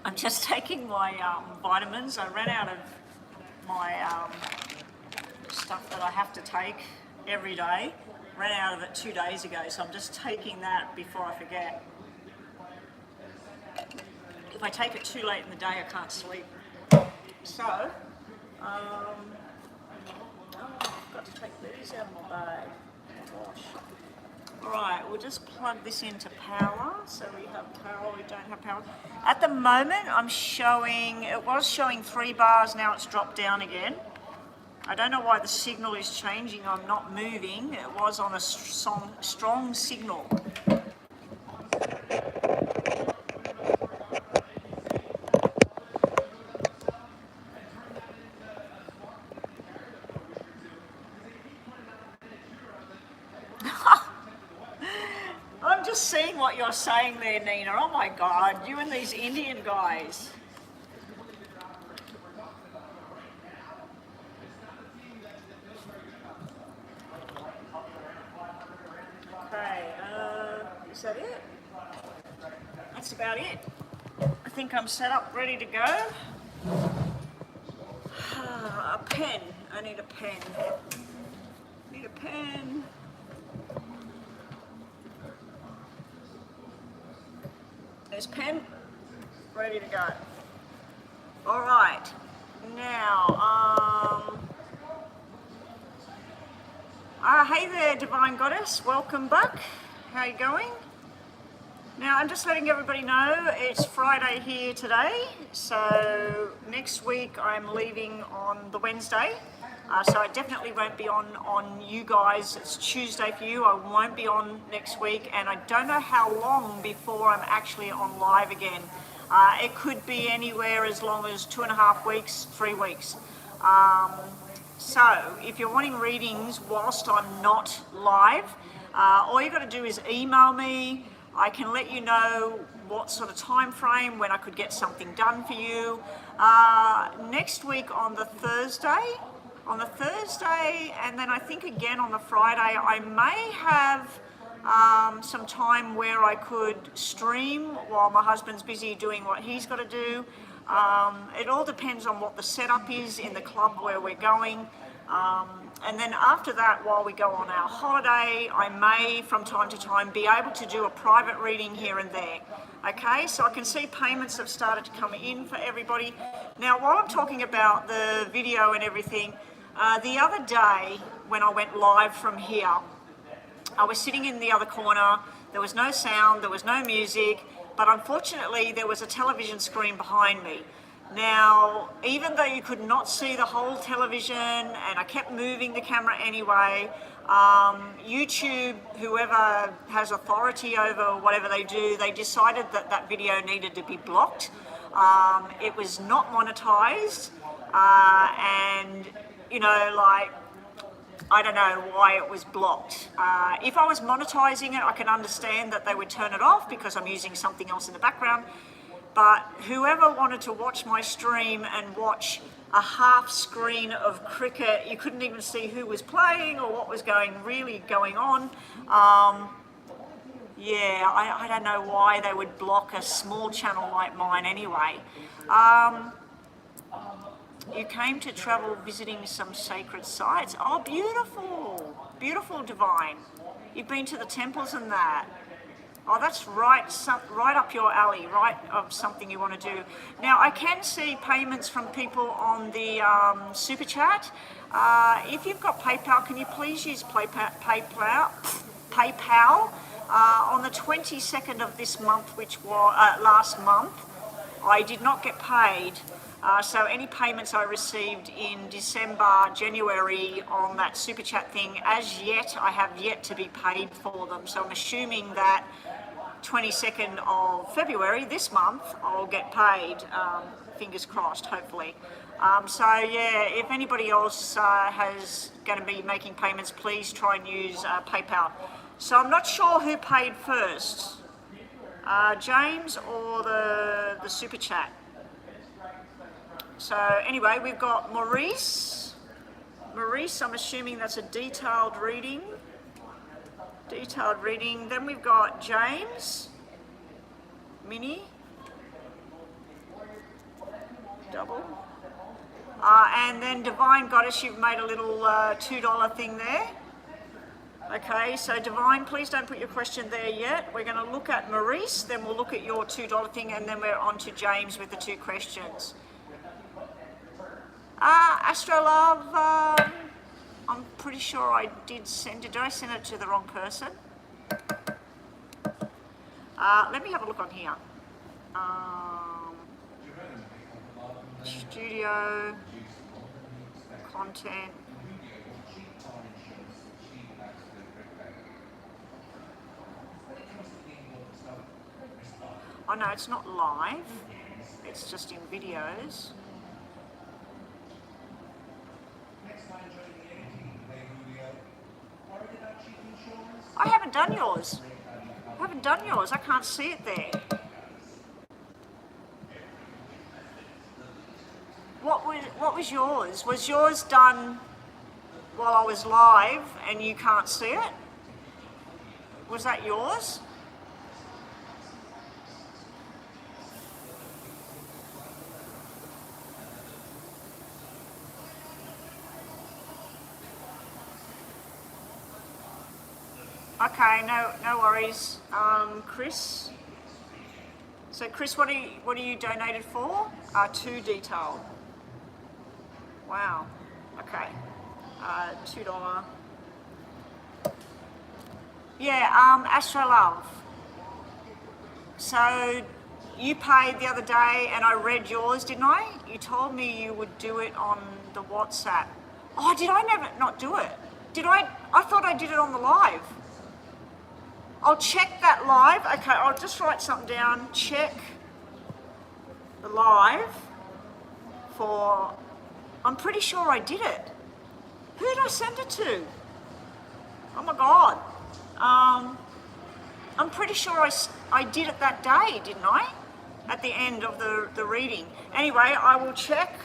I'm just taking my vitamins. I ran out of my stuff that I have to take every day. Ran out of it 2 days ago, so I'm just taking that before I forget. If I take it too late in the day, I can't sleep. So, I've got to take these out of my bag. Oh gosh. Alright, we'll just plug this into power. So we have power, we don't have power. At the moment, it was showing 3 bars, now it's dropped down again. I don't know why the signal is changing, I'm not moving. It was on a strong signal. I'm just seeing what you're saying there, Nina. Oh my God, you and these Indian guys. Okay, is that it? That's about it. I think I'm set up, ready to go. A pen. I need a pen. Need a pen. There's pen. Ready to go. All right. Now, hey there, Divine Goddess. Welcome back. How you going? Now, I'm just letting everybody know it's Friday here today. So next week I'm leaving on the Wednesday. So I definitely won't be on you guys. It's Tuesday for you. I won't be on next week, and I don't know how long before I'm actually on live again. It could be anywhere as long as 2.5 weeks, 3 weeks. So if you're wanting readings whilst I'm not live, all you got to do is email me. I can let you know what sort of time frame when I could get something done for you. Next week on the Thursday, and then I think again on the Friday, I may have some time where I could stream while my husband's busy doing what he's got to do. It all depends on what the setup is in the club where we're going. And then after that, while we go on our holiday, I may from time to time be able to do a private reading here and there. Okay, so I can see payments have started to come in for everybody. Now, while I'm talking about the video and everything, the other day when I went live from here, I was sitting in the other corner, there was no sound, there was no music, but unfortunately there was a television screen behind me. Now, even though you could not see the whole television, and I kept moving the camera anyway, YouTube, whoever has authority over whatever they do, they decided that that video needed to be blocked. It was not monetized, and you know, like, I don't know why it was blocked. If I was monetizing it, I can understand that they would turn it off because I'm using something else in the background. But whoever wanted to watch my stream and watch a half screen of cricket, you couldn't even see who was playing or what was really going on. Yeah, I don't know why they would block a small channel like mine anyway. You came to travel visiting some sacred sites. Oh, beautiful. Beautiful, Divine. You've been to the temples and that. Oh, that's right up your alley, right of something you want to do. Now, I can see payments from people on the SUPACHAT. If you've got PayPal, can you please use PayPal? On the 22nd of this month, which was last month, I did not get paid. So any payments I received in December, January on that SUPACHAT thing, as yet, I have yet to be paid for them. So I'm assuming that 22nd of February, this month, I'll get paid, fingers crossed, hopefully. So yeah, if anybody else has going to be making payments, please try and use PayPal. So I'm not sure who paid first, James or the SUPACHAT. So anyway, we've got Maurice. Maurice, I'm assuming that's a detailed reading. Then we've got James, Minnie. double. And then Divine Goddess, you've made a little $2 thing there. Okay, so Divine, please don't put your question there yet. We're going to look at Maurice, then we'll look at your $2 thing, and then we're on to James with the 2 questions. Astrolove, I'm pretty sure I did send it. Did I send it to the wrong person? Let me have a look on here. Studio, content. Oh no, it's not live. It's just in videos. I haven't done yours. I can't see it there. What was yours? Was yours done while I was live and you can't see it? Was that yours? Okay, no worries. Chris. So Chris, what are you donated for? 2 detail. Wow. Okay. $2. Yeah. Astrolove. So you paid the other day, and I read yours, didn't I? You told me you would do it on the WhatsApp. Oh, did I not do it? Did I? I thought I did it on the live. I'll check that live. Okay, I'll just write something down. Check the live for... I'm pretty sure I did it. Who did I send it to? Oh my God. I'm pretty sure I did it that day, didn't I? At the end of the reading. Anyway, I will check.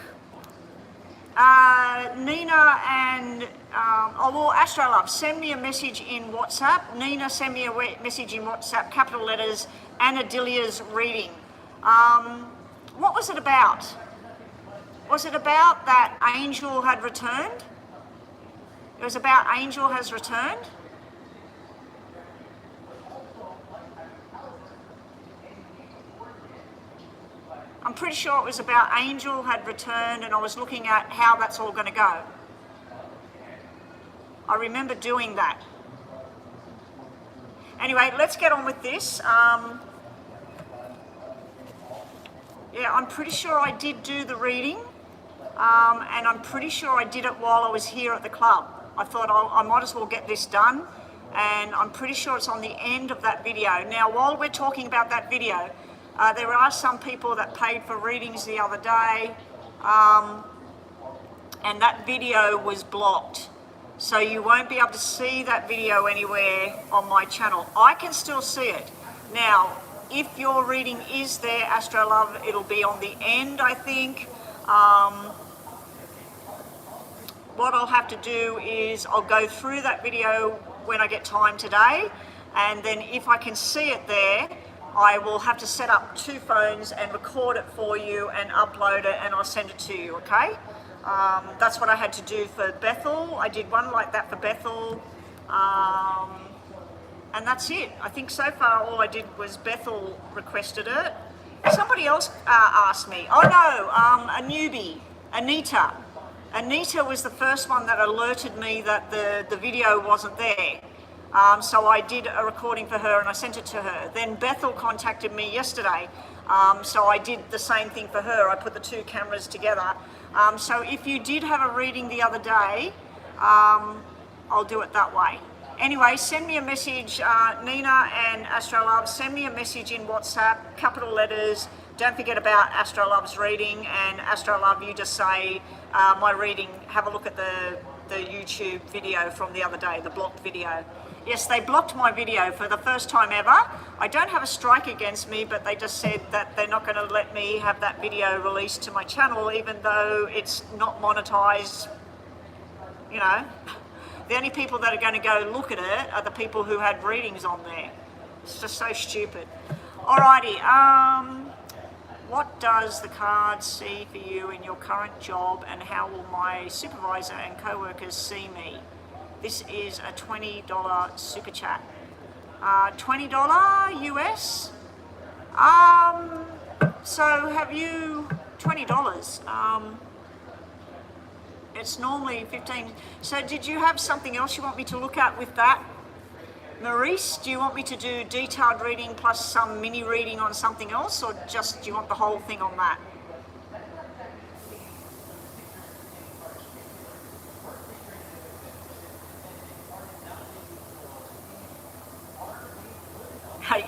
Nina and Astrolove, send me a message in WhatsApp. Nina, send me a message in WhatsApp, capital letters, Anadilia's reading. What was it about? Was it about that Angel had returned? It was about Angel has returned? I'm pretty sure it was about Angel had returned, and I was looking at how that's all going to go. I remember doing that. Anyway, let's get on with this. Yeah, I'm pretty sure I did do the reading, and I'm pretty sure I did it while I was here at the club. I thought I might as well get this done, and I'm pretty sure it's on the end of that video. Now, while we're talking about that video, there are some people that paid for readings the other day, and that video was blocked. So you won't be able to see that video anywhere on my channel. I can still see it. Now, if your reading is there, Astrolove, it'll be on the end, I think. What I'll have to do is I'll go through that video when I get time today, and then if I can see it there, I will have to set up 2 phones and record it for you and upload it, and I'll send it to you, okay? That's what I had to do for Bethel. I did one like that for Bethel, and that's it. I think so far all I did was Bethel requested it. Somebody else asked me. Oh no, a newbie, Anita. Anita was the first one that alerted me that the video wasn't there. So I did a recording for her and I sent it to her. Then Bethel contacted me yesterday, so I did the same thing for her. I put the 2 cameras together. So if you did have a reading the other day, I'll do it that way. Anyway, send me a message, Nina and Astrolove, send me a message in WhatsApp, capital letters. Don't forget about Astrolove's reading, and Astrolove, you just say, my reading, have a look at the YouTube video from the other day, the blocked video. Yes, they blocked my video for the first time ever. I don't have a strike against me, but they just said that they're not going to let me have that video released to my channel, even though it's not monetized. You know, the only people that are going to go look at it are the people who had readings on there. It's just so stupid. Alrighty, What does the card see for you in your current job, and how will my supervisor and co-workers see me? This is a $20 super chat. $20 US? So have you, $20? It's normally 15. So did you have something else you want me to look at with that? Maurice, do you want me to do detailed reading plus some mini reading on something else, or just do you want the whole thing on that?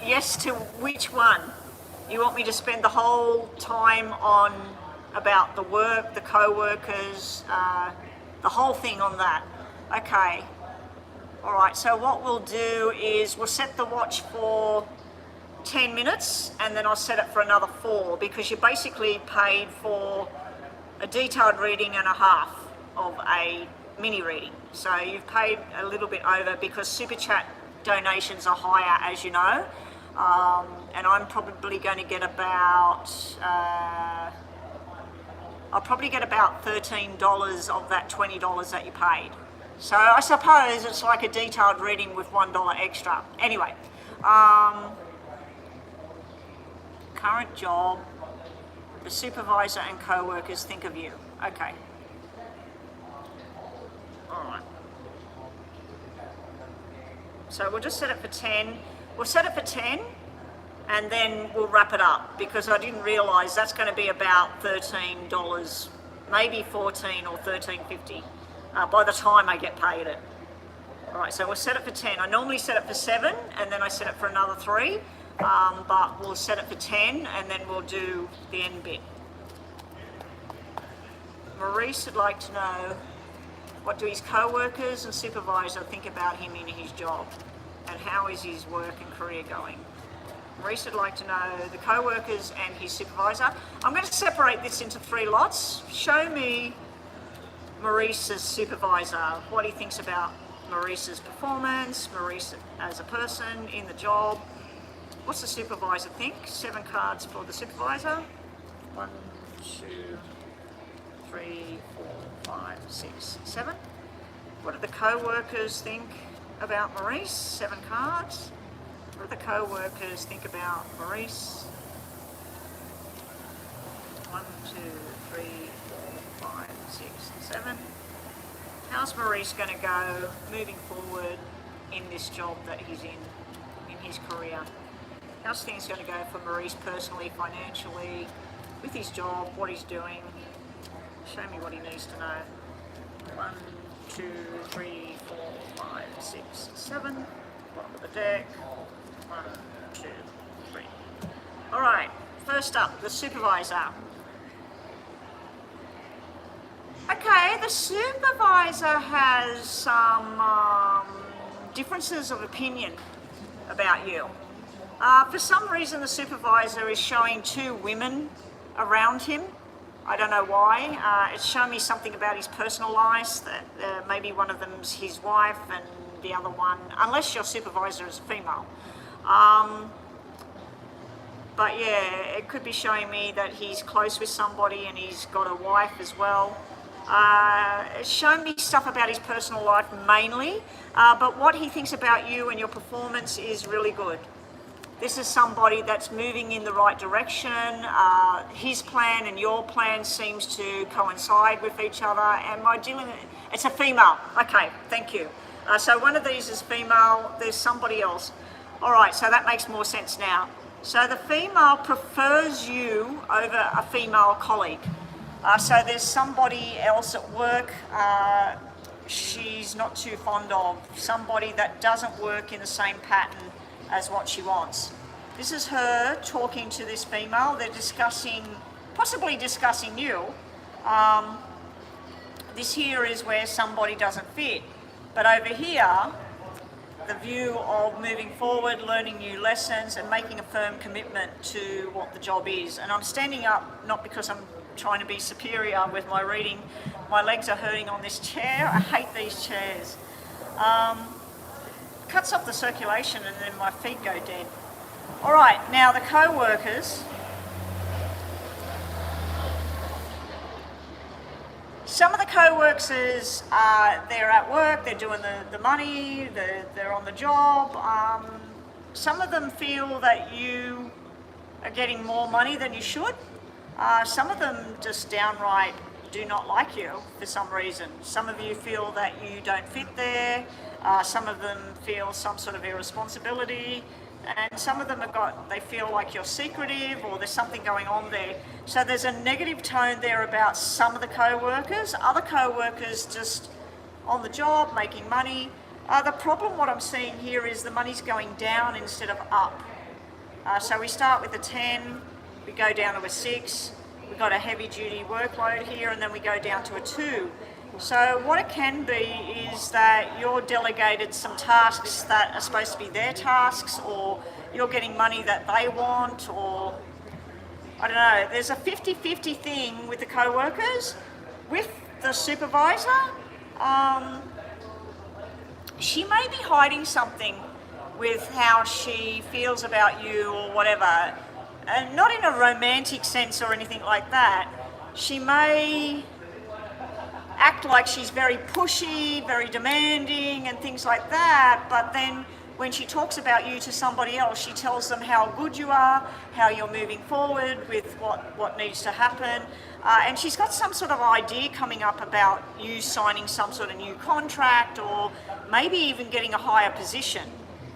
Yes to which one? You want me to spend the whole time on about the work, the co-workers, the whole thing on that? Okay. All right, so what we'll do is we'll set the watch for 10 minutes and then I'll set it for another 4, because you basically paid for a detailed reading and a half of a mini reading. So you've paid a little bit over because Super Chat donations are higher, as you know. And I'm probably going to get about, I'll probably get about $13 of that $20 that you paid. So I suppose it's like a detailed reading with $1 extra. Anyway, current job, the supervisor and co-workers think of you. Okay. All right. So we'll just set it for 10. We'll set it for 10 and then we'll wrap it up, because I didn't realise that's going to be about $13, maybe $14 or $13.50 by the time I get paid it. All right, so we'll set it for 10. I normally set it for 7 and then I set it for another 3, but we'll set it for 10 and then we'll do the end bit. Maurice would like to know, what do his co-workers and supervisor think about him in his job? And how is his work and career going? Maurice would like to know the co-workers and his supervisor. I'm going to separate this into 3 lots. Show me Maurice's supervisor, what he thinks about Maurice's performance, Maurice as a person in the job. What's the supervisor think? 7 cards for the supervisor. 1, 2, 3, 4, 5, 6, 7. What do the co-workers think about Maurice? 7 cards. What do the co-workers think about Maurice? 1, 2, 3, 4, 5, 6, 7. How's Maurice going to go moving forward in this job that he's in his career? How's things going to go for Maurice personally, financially, with his job, what he's doing? Show me what he needs to know. 1, 2, 3, 4, 5, 6, 7. Bottom of the deck. 1, 2, 3. All right, first up, the supervisor. Okay, the supervisor has some differences of opinion about you. For some reason, the supervisor is showing 2 women around him. I don't know why. It's showing me something about his personal life, that maybe one of them's his wife and the other one, unless your supervisor is a female. But yeah, it could be showing me that he's close with somebody and he's got a wife as well. It's showing me stuff about his personal life mainly, but what he thinks about you and your performance is really good. This is somebody that's moving in the right direction. His plan and your plan seems to coincide with each other. Am I dealing with, it's a female. Okay, thank you. So one of these is female, there's somebody else. All right, so that makes more sense now. So the female prefers you over a female colleague. So there's somebody else at work she's not too fond of, somebody that doesn't work in the same pattern as what she wants. This is her talking to this female. They're discussing, possibly discussing you. This here is where somebody doesn't fit. But over here, the view of moving forward, learning new lessons and making a firm commitment to what the job is. And I'm standing up, not because I'm trying to be superior with my reading. My legs are hurting on this chair. I hate these chairs. Cuts off the circulation and then my feet go dead. All right, now the co-workers. Some of the co-workers, they're at work, they're doing the money, they're on the job. Some of them feel that you are getting more money than you should. Some of them just downright do not like you for some reason. Some of you feel that you don't fit there. Some of them feel some sort of irresponsibility. And some of them they feel like you're secretive or there's something going on there. So there's a negative tone there about some of the co-workers. Other co-workers just on the job, making money. The problem, what I'm seeing here, is the money's going down instead of up. So we start with a 10, we go down to a 6, we've got a heavy duty workload here, and then we go down to a 2. So what it can be is that you're delegated some tasks that are supposed to be their tasks, or you're getting money that they want, or I don't know. There's a 50-50 thing with the co-workers. With the supervisor, she may be hiding something with how she feels about you or whatever. And not in a romantic sense or anything like that. She may act like she's very pushy, very demanding and things like that, but then when she talks about you to somebody else, she tells them how good you are, how you're moving forward with what needs to happen. And she's got some sort of idea coming up about you signing some sort of new contract or maybe even getting a higher position.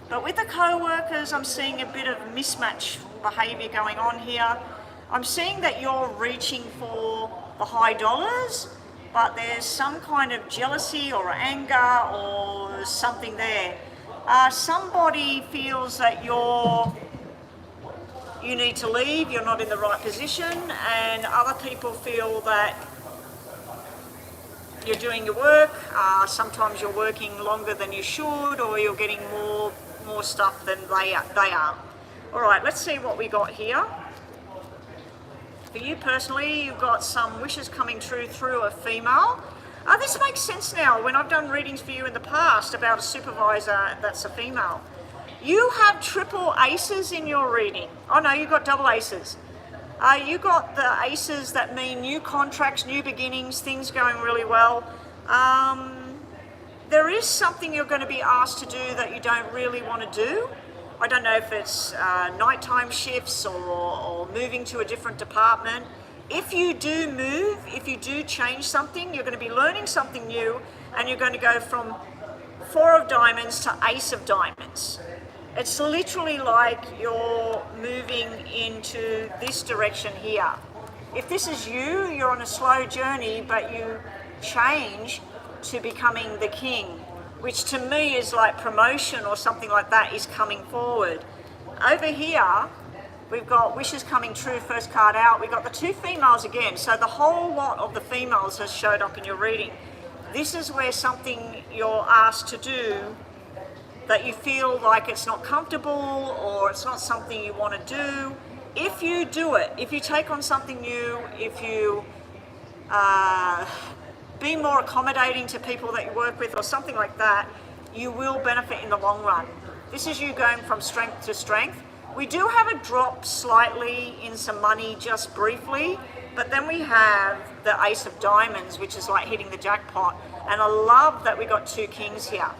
But with the co-workers, I'm seeing a bit of mismatch behaviour going on here. I'm seeing that you're reaching for the high dollars, but there's some kind of jealousy or anger or something there. Somebody feels that you need to leave, you're not in the right position, and other people feel that you're doing your work. Sometimes you're working longer than you should, or you're getting more stuff than they are. All right, let's see what we got here. For you personally, you've got some wishes coming true through a female. This makes sense now when I've done readings for you in the past about a supervisor that's a female. You have triple aces in your reading. Oh no, you've got double aces. You got the aces that mean new contracts, new beginnings, things going really well. There is something you're going to be asked to do that you don't really want to do. I don't know if it's nighttime shifts or moving to a different department. If you do move, if you do change something, you're going to be learning something new, and you're going to go from 4 of diamonds to ace of diamonds. It's literally like you're moving into this direction here. If this is you, you're on a slow journey, but you change to becoming the king, which to me is like promotion or something like that is coming forward. Over here, we've got wishes coming true, first card out. We've got the 2 females again. So the whole lot of the females has showed up in your reading. This is where something you're asked to do that you feel like it's not comfortable or it's not something you want to do. If you do it, if you take on something new, if you be more accommodating to people that you work with or something like that, you will benefit in the long run. This is you going from strength to strength. We do have a drop slightly in some money just briefly, but then we have the ace of diamonds, which is like hitting the jackpot. And I love that we got 2 kings here.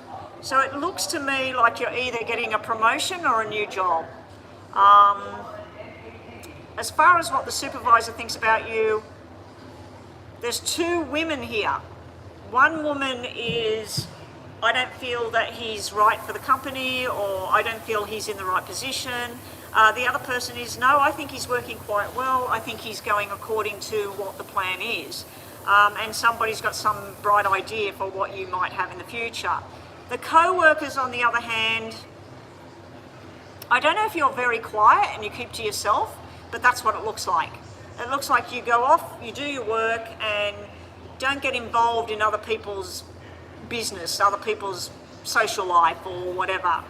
So it looks to me like you're either getting a promotion or a new job. As far as what the supervisor thinks about you, there's 2 women here. One woman is, I don't feel that he's right for the company, or I don't feel he's in the right position. The other person is, no, I think he's working quite well. I think he's going according to what the plan is. And somebody's got some bright idea for what you might have in the future. The co-workers, on the other hand, I don't know if you're very quiet and you keep to yourself, but that's what it looks like. It looks like you go off, you do your work, and don't get involved in other people's business, other people's social life or whatever.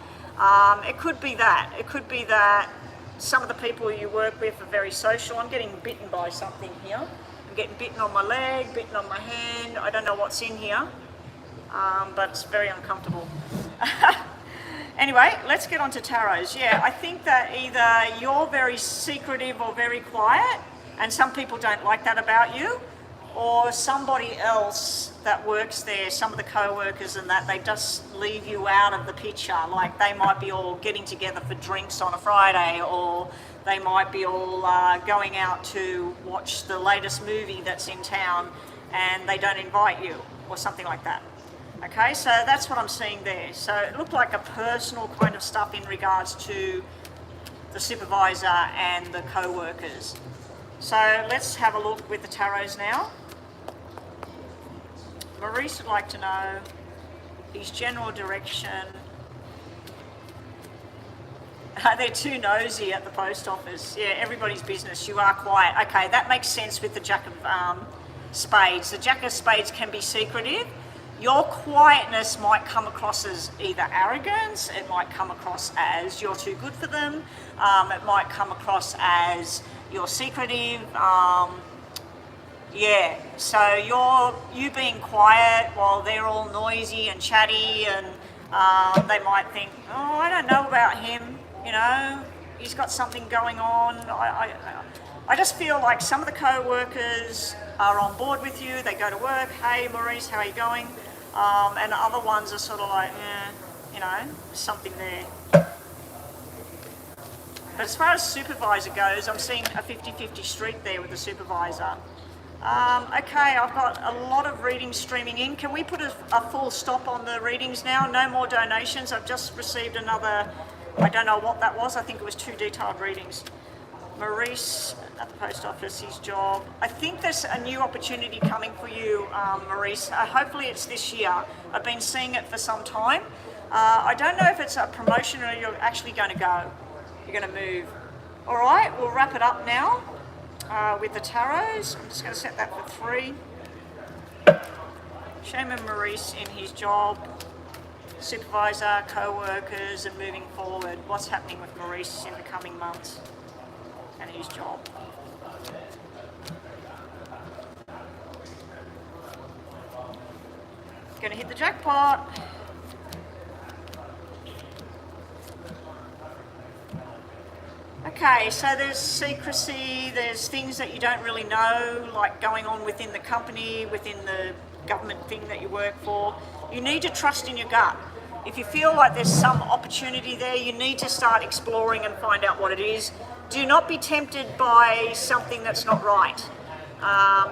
It could be that. It could be that some of the people you work with are very social. I'm getting bitten by something here. I'm getting bitten on my leg, bitten on my hand. I don't know what's in here, but it's very uncomfortable. Anyway, let's get on to tarots. Yeah, I think that either you're very secretive or very quiet, and some people don't like that about you, or somebody else that works there, some of the co-workers and that, they just leave you out of the picture. Like they might be all getting together for drinks on a Friday, or they might be all going out to watch the latest movie that's in town and they don't invite you, or something like that. Okay, so that's what I'm seeing there. So it looked like a personal kind of stuff in regards to the supervisor and the co-workers. So let's have a look with the tarots now. Maurice would like to know his general direction. They're too nosy at the post office. Yeah, everybody's business. You are quiet. Okay, that makes sense with the Jack of Spades. The Jack of Spades can be secretive. Your quietness might come across as either arrogance, it might come across as you're too good for them, it might come across as you're secretive. Yeah, so you being quiet while they're all noisy and chatty, and they might think, oh, I don't know about him, you know, he's got something going on. I just feel like some of the co-workers are on board with you, they go to work, hey Maurice, how are you going? And the other ones are sort of like, you know, something there. But as far as supervisor goes, I'm seeing a 50-50 streak there with the supervisor. Okay, I've got a lot of readings streaming in. Can we put a full stop on the readings now? No more donations. I've just received another, I don't know what that was. I think it was 2 detailed readings. Maurice at the post office, his job. I think there's a new opportunity coming for you, Maurice. Hopefully it's this year. I've been seeing it for some time. I don't know if it's a promotion or you're actually going to go. You're going to move. All right, we'll wrap it up now with the tarots. I'm just going to set that for 3. Shaman Maurice in his job, supervisor, co-workers, and moving forward. What's happening with Maurice in the coming months and his job? Going to hit the jackpot. Okay, so there's secrecy, there's things that you don't really know, like going on within the company, within the government thing that you work for. You need to trust in your gut. If you feel like there's some opportunity there, you need to start exploring and find out what it is. Do not be tempted by something that's not right.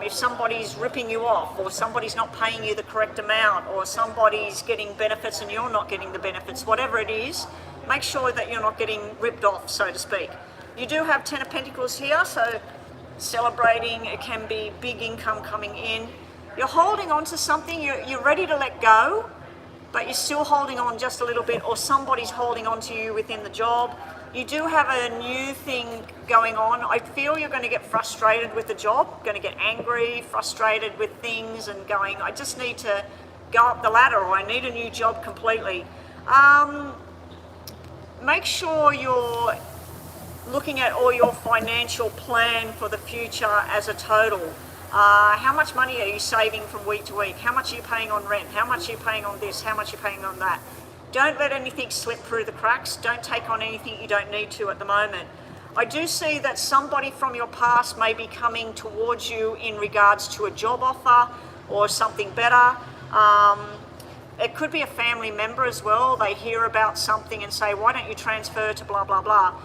If somebody's ripping you off, or somebody's not paying you the correct amount, or somebody's getting benefits and you're not getting the benefits, whatever it is, make sure that you're not getting ripped off, so to speak. You do have 10 of Pentacles here, so celebrating, it can be big income coming in. You're holding on to something, you're ready to let go, but you're still holding on just a little bit, or somebody's holding on to you within the job. You do have a new thing going on. I feel you're going to get frustrated with the job, going to get angry, frustrated with things, and going, I just need to go up the ladder, or I need a new job completely. Make sure you're looking at all your financial plan for the future as a total. How much money are you saving from week to week? How much are you paying on rent? How much are you paying on this? How much are you paying on that? Don't let anything slip through the cracks. Don't take on anything you don't need to at the moment. I do see that somebody from your past may be coming towards you in regards to a job offer or something better. It could be a family member as well. They hear about something and say, why don't you transfer to blah, blah, blah.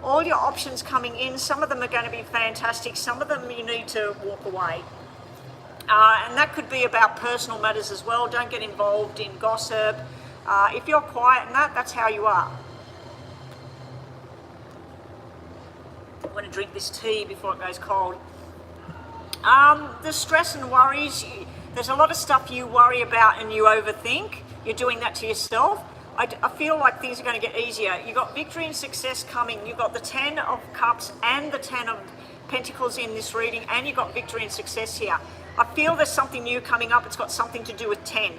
All your options coming in, some of them are going to be fantastic. Some of them you need to walk away. And that could be about personal matters as well. Don't get involved in gossip. If you're quiet in that, that's how you are. I'm going to drink this tea before it goes cold. The stress and worries, there's a lot of stuff you worry about and you overthink. You're doing that to yourself. I feel like things are going to get easier. You've got victory and success coming. You've got the 10 of Cups and the 10 of Pentacles in this reading, and you've got victory and success here. I feel there's something new coming up. It's got something to do with 10.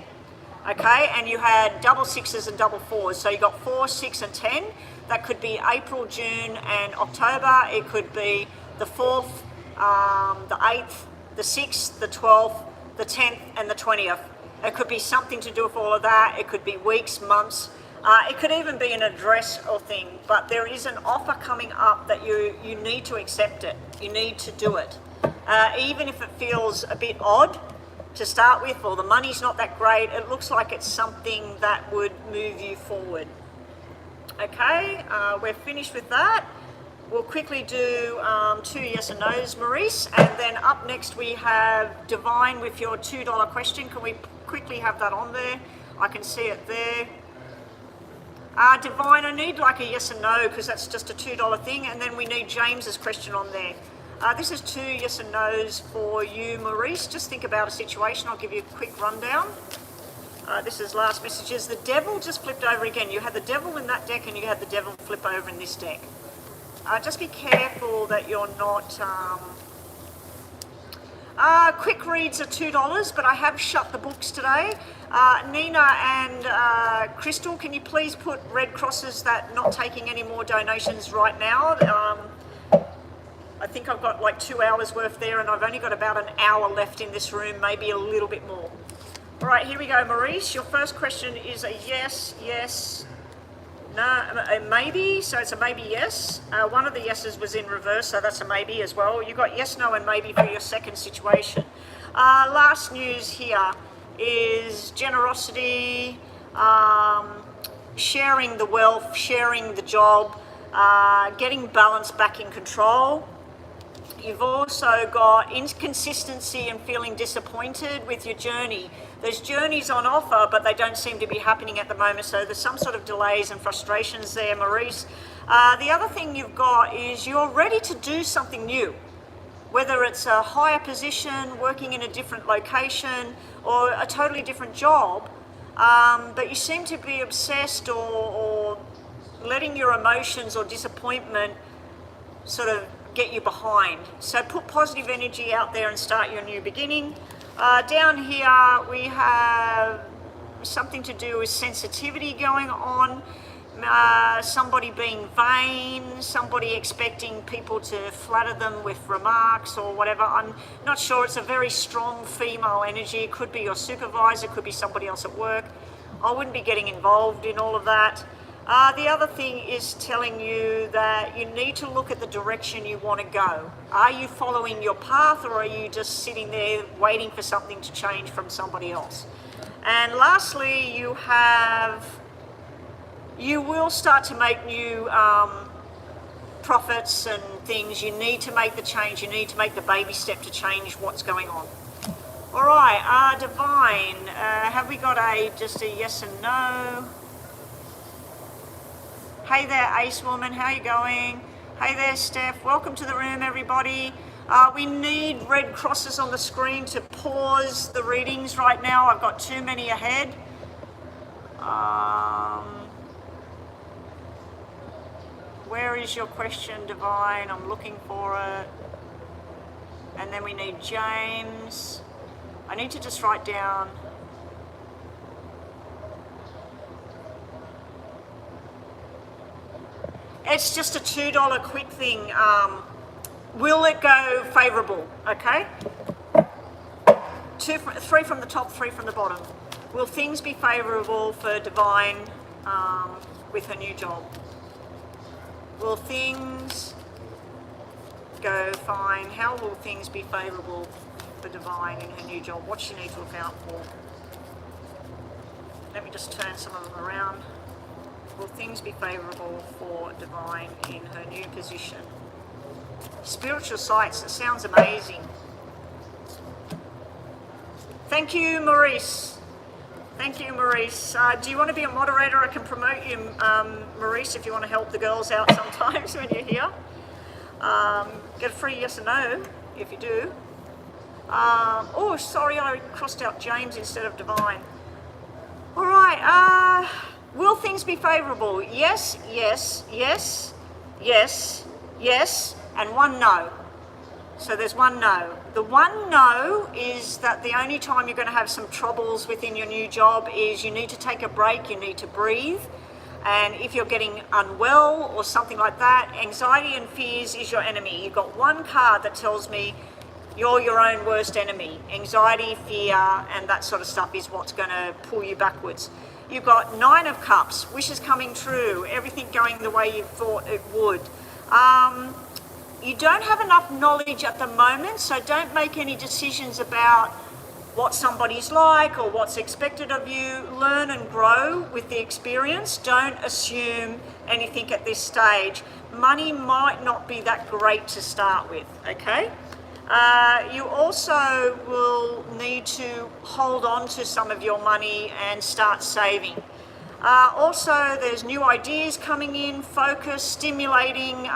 Okay, and you had double 6s and double 4s. So you got 4, 6, and 10. That could be April, June, and October. It could be the 4th, the 8th, the 6th, the 12th, the 10th, and the 20th. It could be something to do with all of that. It could be weeks, months. It could even be an address or thing. But there is an offer coming up that you need to accept it. You need to do it. Even if it feels a bit odd to start with, or the money's not that great, it looks like it's something that would move you forward. Okay, we're finished with that. We'll quickly do 2 yes and no's, Maurice, and then up next we have Divine with your $2 question. Can we quickly have that on there? I can see it there. Divine, I need like a yes and no because that's just a $2 thing, and then we need James's question on there. This is 2 yes and no's for you, Maurice. Just think about a situation. I'll give you a quick rundown. This is last messages. The devil just flipped over again. You had the devil in that deck and you had the devil flip over in this deck. Just be careful that you're not... quick reads are $2, but I have shut the books today. Nina and Crystal, can you please put red crosses that not taking any more donations right now? I think I've got like 2 hours worth there, and I've only got about an hour left in this room, maybe a little bit more. All right, here we go, Maurice. Your first question is a yes, yes, no, a maybe, so it's a maybe yes. One of the yeses was in reverse, so that's a maybe as well. You got yes, no, and maybe for your second situation. Last news here is generosity, sharing the wealth, sharing the job, getting balance back in control. You've also got inconsistency and feeling disappointed with your journey. There's journeys on offer, but they don't seem to be happening at the moment, so there's some sort of delays and frustrations there, Maurice. The other thing you've got is you're ready to do something new, whether it's a higher position, working in a different location, or a totally different job, but you seem to be obsessed or letting your emotions or disappointment sort of get you behind. So put positive energy out there and start your new beginning. Down here we have something to do with sensitivity going on, somebody being vain, somebody expecting people to flatter them with remarks or whatever. I'm not sure. It's a very strong female energy. It could be your supervisor, could be somebody else at work. I wouldn't be getting involved in all of that. The other thing is telling you that you need to look at the direction you want to go. Are you following your path, or are you just sitting there waiting for something to change from somebody else? And lastly, you will start to make new profits and things. You need to make the change. You need to make the baby step to change what's going on. All right, Divine, have we got just a yes and no? Hey there, Ace Woman, how you going? Hey there, Steph. Welcome to the room, everybody. We need red crosses on the screen to pause the readings right now. I've got too many ahead. Where is your question, Divine? I'm looking for it. And then we need James. I need to just write down. It's just a $2 quick thing. Will it go favourable? Okay. 3 from the top, 3 from the bottom. Will things be favourable for Divine with her new job? Will things go fine? How will things be favourable for Divine in her new job? What does she need to look out for? Let me just turn some of them around. Will things be favourable for Divine in her new position? Spiritual sights, it sounds amazing. Thank you, Maurice. Thank you, Maurice. Do you want to be a moderator? I can promote you, Maurice, if you want to help the girls out sometimes when you're here. Get a free yes or no, if you do. Oh, sorry, I crossed out James instead of Divine. All right, will things be favourable? Yes, yes, yes, yes, yes, and 1 no. So there's 1 no. The 1 no is that the only time you're going to have some troubles within your new job is you need to take a break, you need to breathe. And if you're getting unwell or something like that, anxiety and fears is your enemy. You've got 1 card that tells me you're your own worst enemy. Anxiety, fear, and that sort of stuff is what's going to pull you backwards. You've got 9 of Cups, wishes coming true, everything going the way you thought it would. You don't have enough knowledge at the moment, so don't make any decisions about what somebody's like or what's expected of you. Learn and grow with the experience. Don't assume anything at this stage. Money might not be that great to start with, okay? You also will need to hold on to some of your money and start saving. Also, there's new ideas coming in, focus, stimulating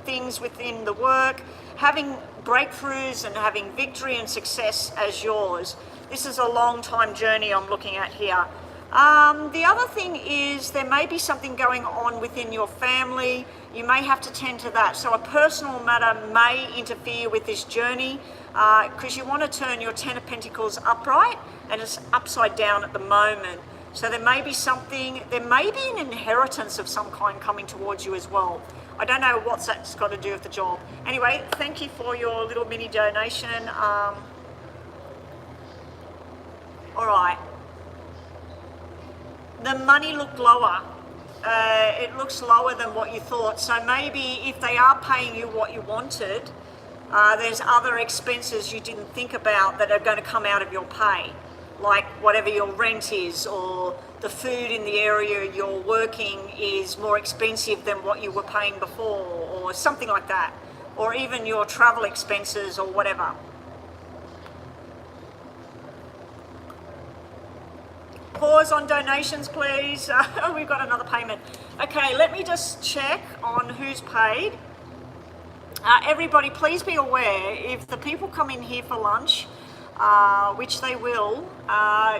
things within the work, having breakthroughs and having victory and success as yours. This is a long time journey I'm looking at here. The other thing is there may be something going on within your family. You may have to tend to that. So a personal matter may interfere with this journey because you want to turn your Ten of Pentacles upright and it's upside down at the moment. So there may be something, there may be an inheritance of some kind coming towards you as well. I don't know what that's got to do with the job. Anyway, thank you for your little mini donation. All right. The money looked lower. It looks lower than what you thought. So maybe if they are paying you what you wanted, there's other expenses you didn't think about that are going to come out of your pay, like whatever your rent is, or the food in the area you're working is more expensive than what you were paying before, or something like that, or even your travel expenses or whatever. Pause on donations, please. We've got another payment. Okay, let me just check on who's paid. Everybody, please be aware, if the people come in here for lunch, which they will,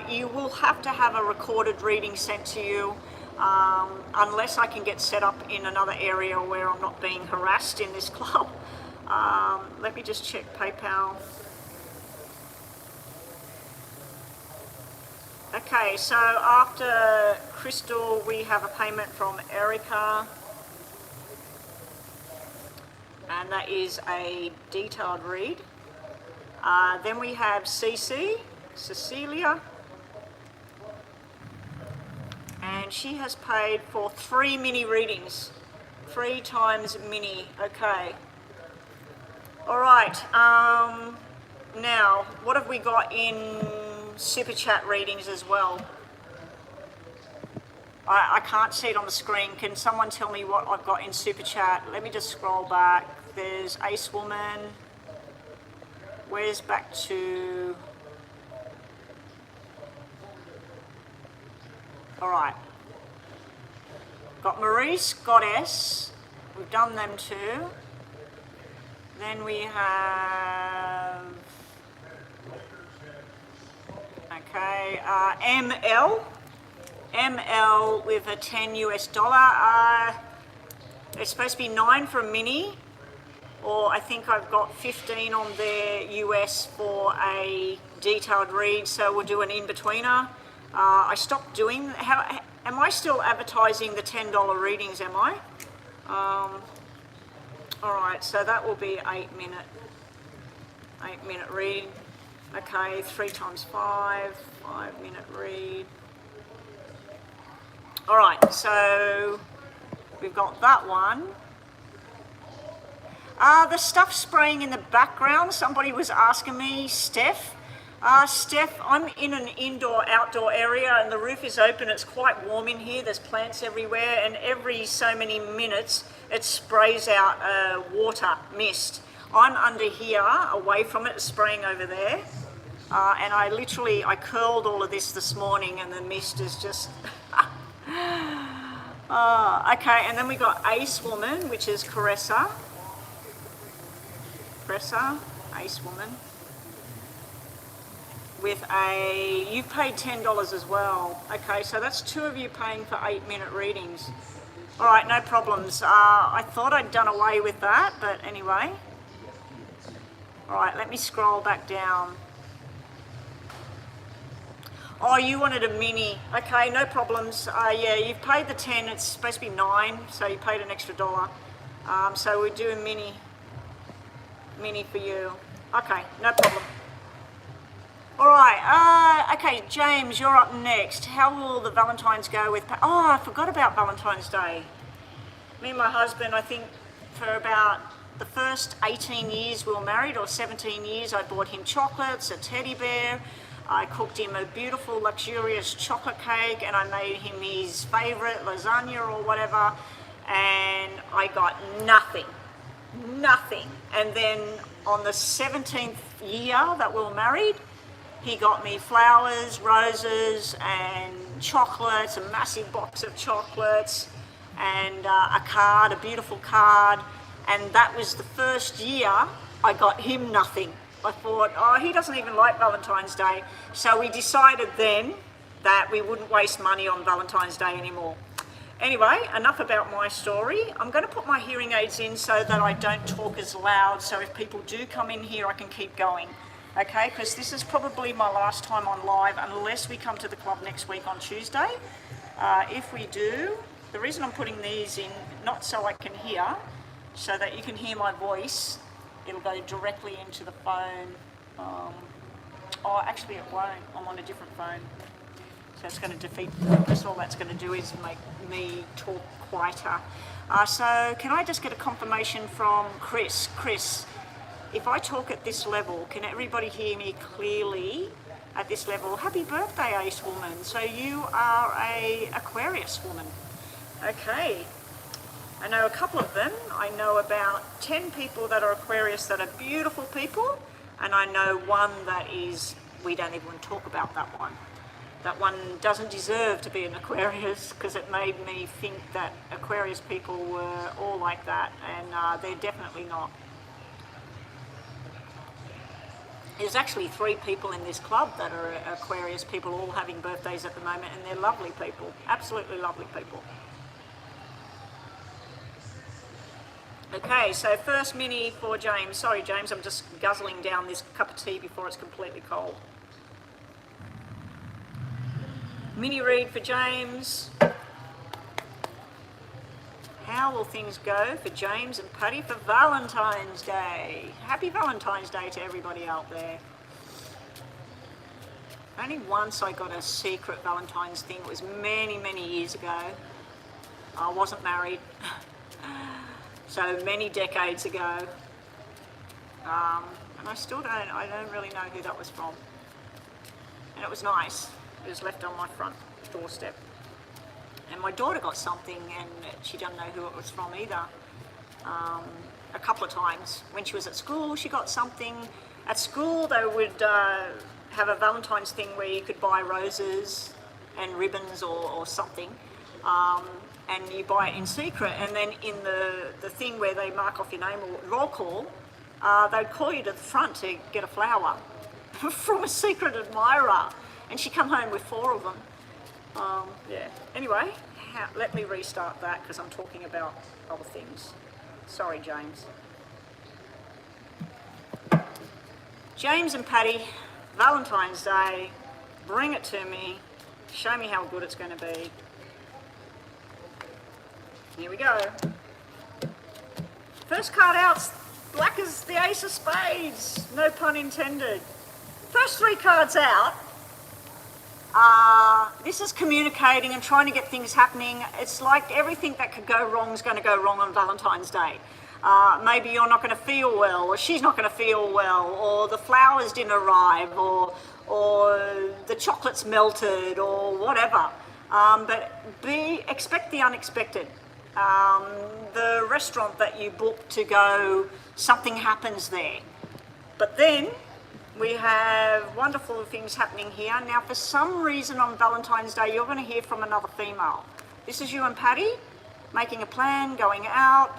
you will have to have a recorded reading sent to you, unless I can get set up in another area where I'm not being harassed in this club. Let me just check PayPal. Okay, so after Crystal, we have a payment from Erica, and that is a detailed read. Then we have Cecilia, and she has paid for 3 mini readings, 3 times mini. Okay. All right. Now, what have we got in Super Chat readings as well? I can't see it on the screen. Can someone tell me what I've got in Super Chat? Let me just scroll back. There's Ace Woman. Where's back to... All right. Got Maurice, Goddess. We've done them too. Then we have... Okay, ML with a 10 US dollar. It's supposed to be 9 for a mini, or I think I've got 15 on there US for a detailed read, so we'll do an in-betweener. I stopped doing, am I still advertising the $10 readings, am I? All right, so that will be 8 minute read. Okay, 3 times 5, 5 minute read. All right, so we've got that one. The stuff spraying in the background, somebody was asking me, Steph. Steph, I'm in an indoor-outdoor area and the roof is open. It's quite warm in here. There's plants everywhere, and every so many minutes it sprays out water, mist. I'm under here, away from it, spraying over there. And I curled all of this morning and the mist is just... okay, and then we got Ace Woman, which is Caressa. Ace Woman. With a... You've paid $10 as well. Okay, so that's 2 of you paying for 8 minute readings. All right, no problems. I thought I'd done away with that, but anyway. All right, let me scroll back down. Oh, you wanted a mini. Okay, no problems. Yeah, you've paid the 10. It's supposed to be 9, so you paid an extra $1. So we do a mini for you. Okay, no problem. All right. Okay, James, you're up next. How will the Valentine's go with... Oh, I forgot about Valentine's Day. Me and my husband, I think, for about the first 18 years we were married, or 17 years, I bought him chocolates, a teddy bear. I cooked him a beautiful, luxurious chocolate cake, and I made him his favourite lasagna or whatever, and I got nothing. And then on the 17th year that we were married, he got me flowers, roses, and chocolates, a massive box of chocolates, and a card, a beautiful card. And that was the first year I got him nothing. I thought, oh, he doesn't even like Valentine's Day. So we decided then that we wouldn't waste money on Valentine's Day anymore. Anyway, enough about my story. I'm going to put my hearing aids in so that I don't talk as loud, so if people do come in here, I can keep going. Okay, because this is probably my last time on live unless we come to the club next week on Tuesday. If we do, the reason I'm putting these in, not so I can hear, so that you can hear my voice, it'll go directly into the phone. Oh, actually it won't. I'm on a different phone. So it's going to defeat the purpose. All that's going to do is make me talk quieter. So can I just get a confirmation from Chris? Chris, if I talk at this level, can everybody hear me clearly at this level? Happy birthday, Ace Woman. So you are a Aquarius woman. Okay. I know a couple of them. I know about 10 people that are Aquarius that are beautiful people, and I know one that is, we don't even talk about that one. That one doesn't deserve to be an Aquarius, because it made me think that Aquarius people were all like that, and they're definitely not. There's actually 3 people in this club that are Aquarius people, all having birthdays at the moment, and they're lovely people, absolutely lovely people. Okay, so first mini for James. Sorry, James, I'm just guzzling down this cup of tea before it's completely cold. Mini read for James. How will things go for James and Patty for Valentine's Day? Happy Valentine's Day to everybody out there. Only once I got a secret Valentine's thing. It was many, many years ago. I wasn't married. So many decades ago, and I don't really know who that was from. And it was nice. It was left on my front doorstep. And my daughter got something, and she doesn't know who it was from either. A couple of times. When she was at school, she got something. At school, they would have a Valentine's thing where you could buy roses and ribbons or something. And you buy it in secret, and then in the thing where they mark off your name or roll call, they'd call you to the front to get a flower from a secret admirer, and she come home with 4 of them. Yeah. Anyway, let me restart that because I'm talking about other things. Sorry, James. James and Patty, Valentine's Day, bring it to me, show me how good it's going to be. Here we go. First card out's black as the Ace of Spades, no pun intended. First 3 cards out, this is communicating and trying to get things happening. It's like everything that could go wrong is going to go wrong on Valentine's Day. Maybe you're not going to feel well, or she's not going to feel well, or the flowers didn't arrive, or the chocolate's melted, or whatever. But expect the unexpected. The restaurant that you booked to go, something happens there. But then we have wonderful things happening here. Now, for some reason on Valentine's Day, you're going to hear from another female. This is you and Patty making a plan, going out,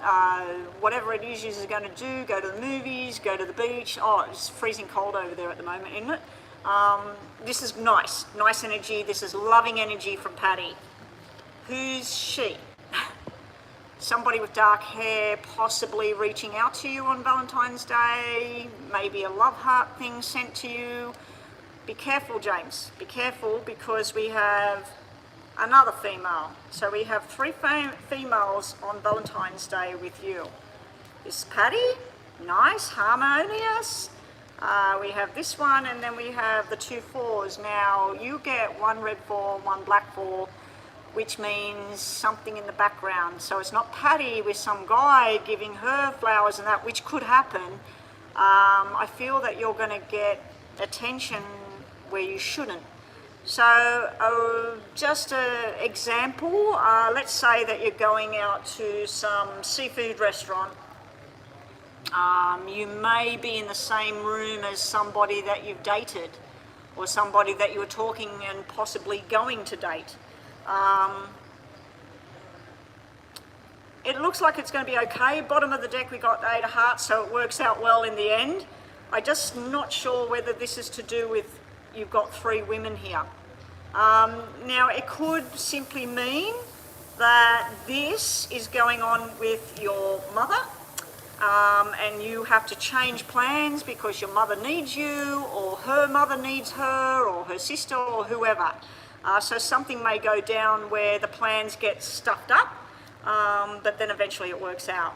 whatever it is you're going to do, go to the movies, go to the beach. Oh, it's freezing cold over there at the moment, isn't it? This is nice energy. This is loving energy from Patty. Who's she? Somebody with dark hair, possibly reaching out to you on Valentine's Day, maybe a love heart thing sent to you. Be careful, James. Be careful, because we have another female. So we have 3 females on Valentine's Day with you. This is Patty, nice, harmonious. We have this one, and then we have the 2 4s. Now, you get 1 red 4, 1 black 4. which means something in the background. So it's not Patty with some guy giving her flowers and that, which could happen. I feel that you're going to get attention where you shouldn't. So just an example, let's say that you're going out to some seafood restaurant. You may be in the same room as somebody that you've dated, or somebody that you were talking and possibly going to date. It looks like it's going to be okay. Bottom of the deck we got the 8 of hearts, so it works out well in the end. I'm just not sure whether this is to do with you've got 3 women here. Now it could simply mean that this is going on with your mother, and you have to change plans because your mother needs you, or her mother needs her, or her sister, or whoever. So something may go down where the plans get stuffed up, but then eventually it works out.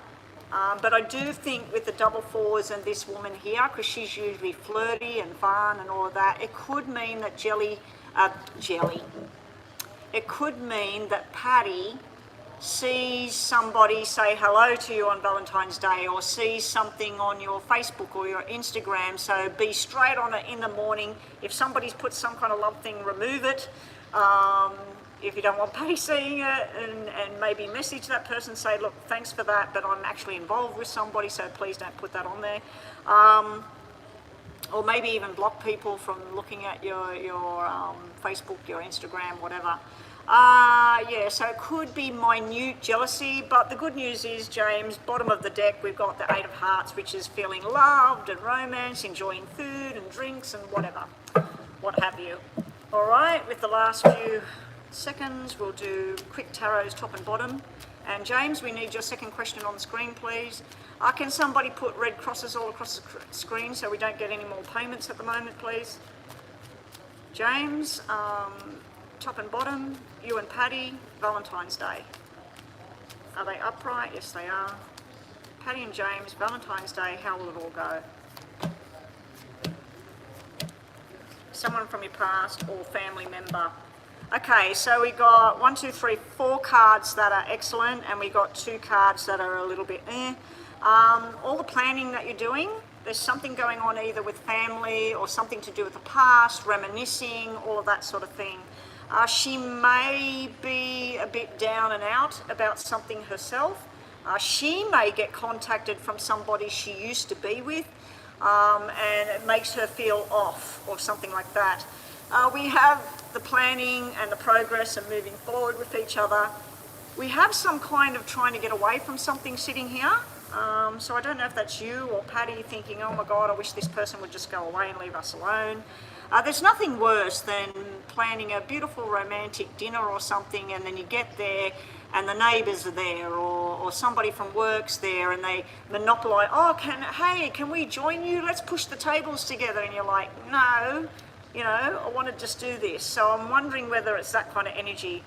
But I do think with the double 4s and this woman here, because she's usually flirty and fun and all of that, it could mean that it could mean that Patty sees somebody say hello to you on Valentine's Day, or sees something on your Facebook or your Instagram. So be straight on it in the morning. If somebody's put some kind of love thing, remove it. If you don't want Patty seeing it, and maybe message that person, say, look, thanks for that, but I'm actually involved with somebody, so please don't put that on there. Or maybe even block people from looking at your Facebook, your Instagram, whatever. Yeah, so it could be minute jealousy, but the good news is, James, bottom of the deck, we've got the 8 of hearts, which is feeling loved and romance, enjoying food and drinks and whatever, what have you. All right, with the last few seconds, we'll do quick tarots, top and bottom. And James, we need your second question on the screen, please. Can somebody put red crosses all across the screen so we don't get any more payments at the moment, please? James, top and bottom, you and Patty, Valentine's Day. Are they upright? Yes, they are. Patty and James, Valentine's Day, how will it all go? Someone from your past or family member. Okay, so we got 1, 2, 3, 4 cards that are excellent, and we got 2 cards that are a little bit all the planning that you're doing, there's something going on either with family or something to do with the past, reminiscing, all of that sort of thing. She may be a bit down and out about something herself. She may get contacted from somebody she used to be with, and it makes her feel off or something like that. We have the planning and the progress and moving forward with each other. We have some kind of trying to get away from something sitting here. So I don't know if that's you or Patty thinking, oh my God, I wish this person would just go away and leave us alone. There's nothing worse than planning a beautiful romantic dinner or something, and then you get there and the neighbours are there, or somebody from work's there, and they monopolise, oh, can we join you? Let's push the tables together. And you're like, no, I want to just do this. So I'm wondering whether it's that kind of energy.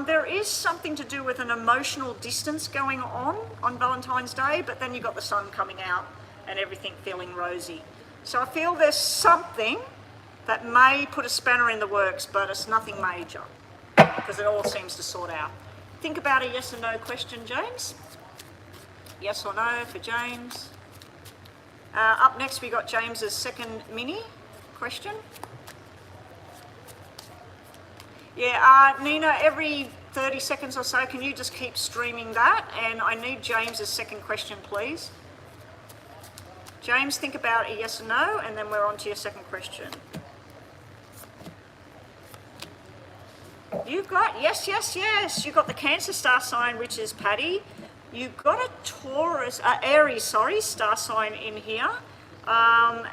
There is something to do with an emotional distance going on Valentine's Day, but then you've got the sun coming out and everything feeling rosy. So I feel there's something that may put a spanner in the works, but it's nothing major, because it all seems to sort out. Think about a yes or no question, James. Yes or no for James. Up next we got James's second mini question. Yeah, Nina, every 30 seconds or so, can you just keep streaming that? And I need James's second question, please. James, think about a yes or no, and then we're on to your second question. You've got, yes. You've got the Cancer star sign, which is Patty. You've got a Taurus, Aries, star sign in here. And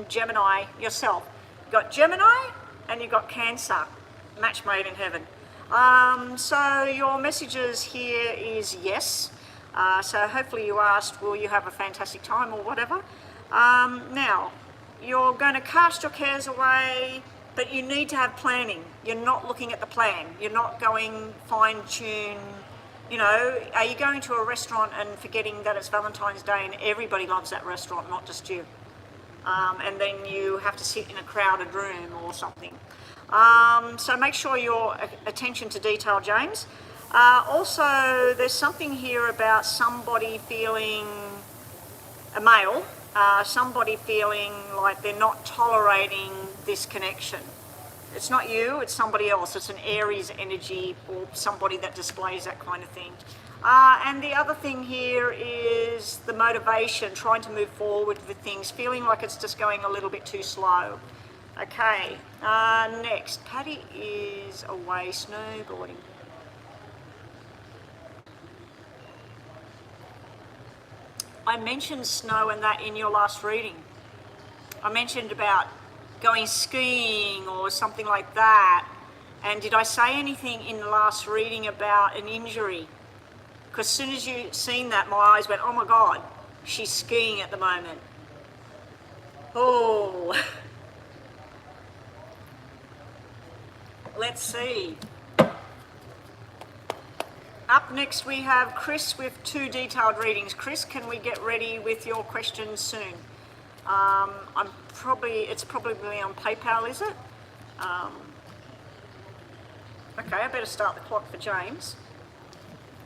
Gemini, yourself. You've got Gemini and you've got Cancer, match made in heaven. So your messages here is yes. So hopefully you asked, will you have a fantastic time or whatever. Now, you're going to cast your cares away, but you need to have planning. You're not looking at the plan. You're not going fine-tune. Are you going to a restaurant and forgetting that it's Valentine's Day and everybody loves that restaurant, not just you? And then you have to sit in a crowded room or something. So make sure your attention to detail, James. Also, there's something here about somebody feeling, a male, somebody feeling like they're not tolerating this connection. It's not you, it's somebody else. It's an Aries energy or somebody that displays that kind of thing. And the other thing here is the motivation, trying to move forward with things, feeling like it's just going a little bit too slow. Okay, next, Patty is away snowboarding. I mentioned snow and that in your last reading. I mentioned about going skiing or something like that. And did I say anything in the last reading about an injury? Because as soon as you seen that, my eyes went, oh my God, she's skiing at the moment. Oh. Let's see. Up next we have Chris with 2 detailed readings. Chris, can we get ready with your questions soon? It's probably on PayPal, is it? Okay, I better start the clock for James.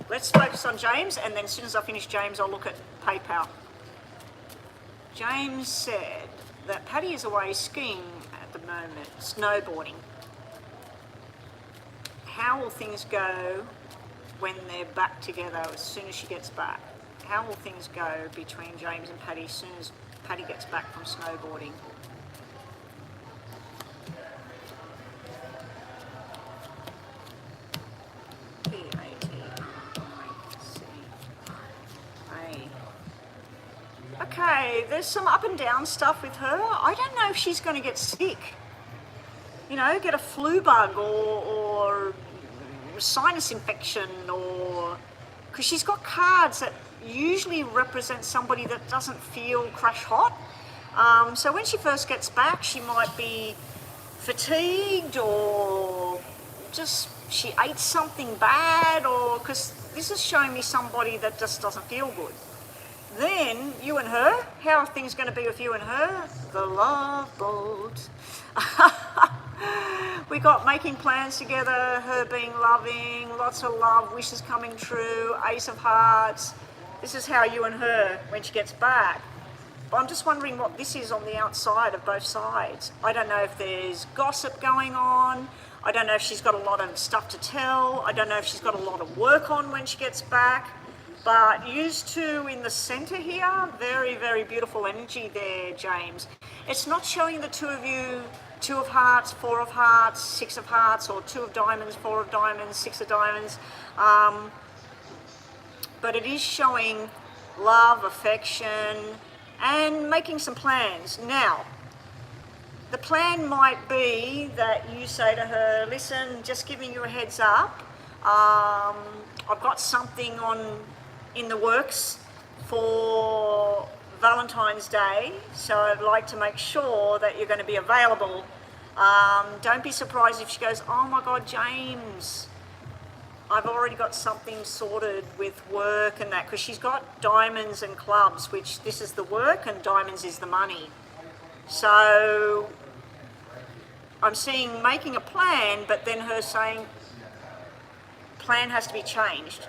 Let's focus on James, and then as soon as I finish James, I'll look at PayPal. James said that Patty is away skiing at the moment, snowboarding. How will things go when they're back together as soon as she gets back? How will things go between James and Patty as soon as Patty gets back from snowboarding? Okay, there's some up and down stuff with her. I don't know if she's going to get sick. You know, get a flu bug or sinus infection, or because she's got cards that usually represent somebody that doesn't feel crash hot. So when she first gets back, she might be fatigued, or just she ate something bad, or because this is showing me somebody that just doesn't feel good. Then you and her, how are things going to be with you and her? The love boat. We got making plans together, her being loving, lots of love, wishes coming true, Ace of Hearts. This is how you and her, when she gets back. But I'm just wondering what this is on the outside of both sides. I don't know if there's gossip going on. I don't know if she's got a lot of stuff to tell. I don't know if she's got a lot of work on when she gets back. But used to in the center here, very, very beautiful energy there, James. It's not showing the two of you, 2 of hearts, 4 of hearts, 6 of hearts, or 2 of diamonds, 4 of diamonds, 6 of diamonds. But it is showing love, affection, and making some plans. Now, the plan might be that you say to her, listen, just giving you a heads up, I've got something in the works for Valentine's Day, so I'd like to make sure that you're going to be available. Don't be surprised if she goes, oh my God, James, I've already got something sorted with work and that, because she's got diamonds and clubs, which this is the work and diamonds is the money. So I'm seeing making a plan, but then her saying plan has to be changed.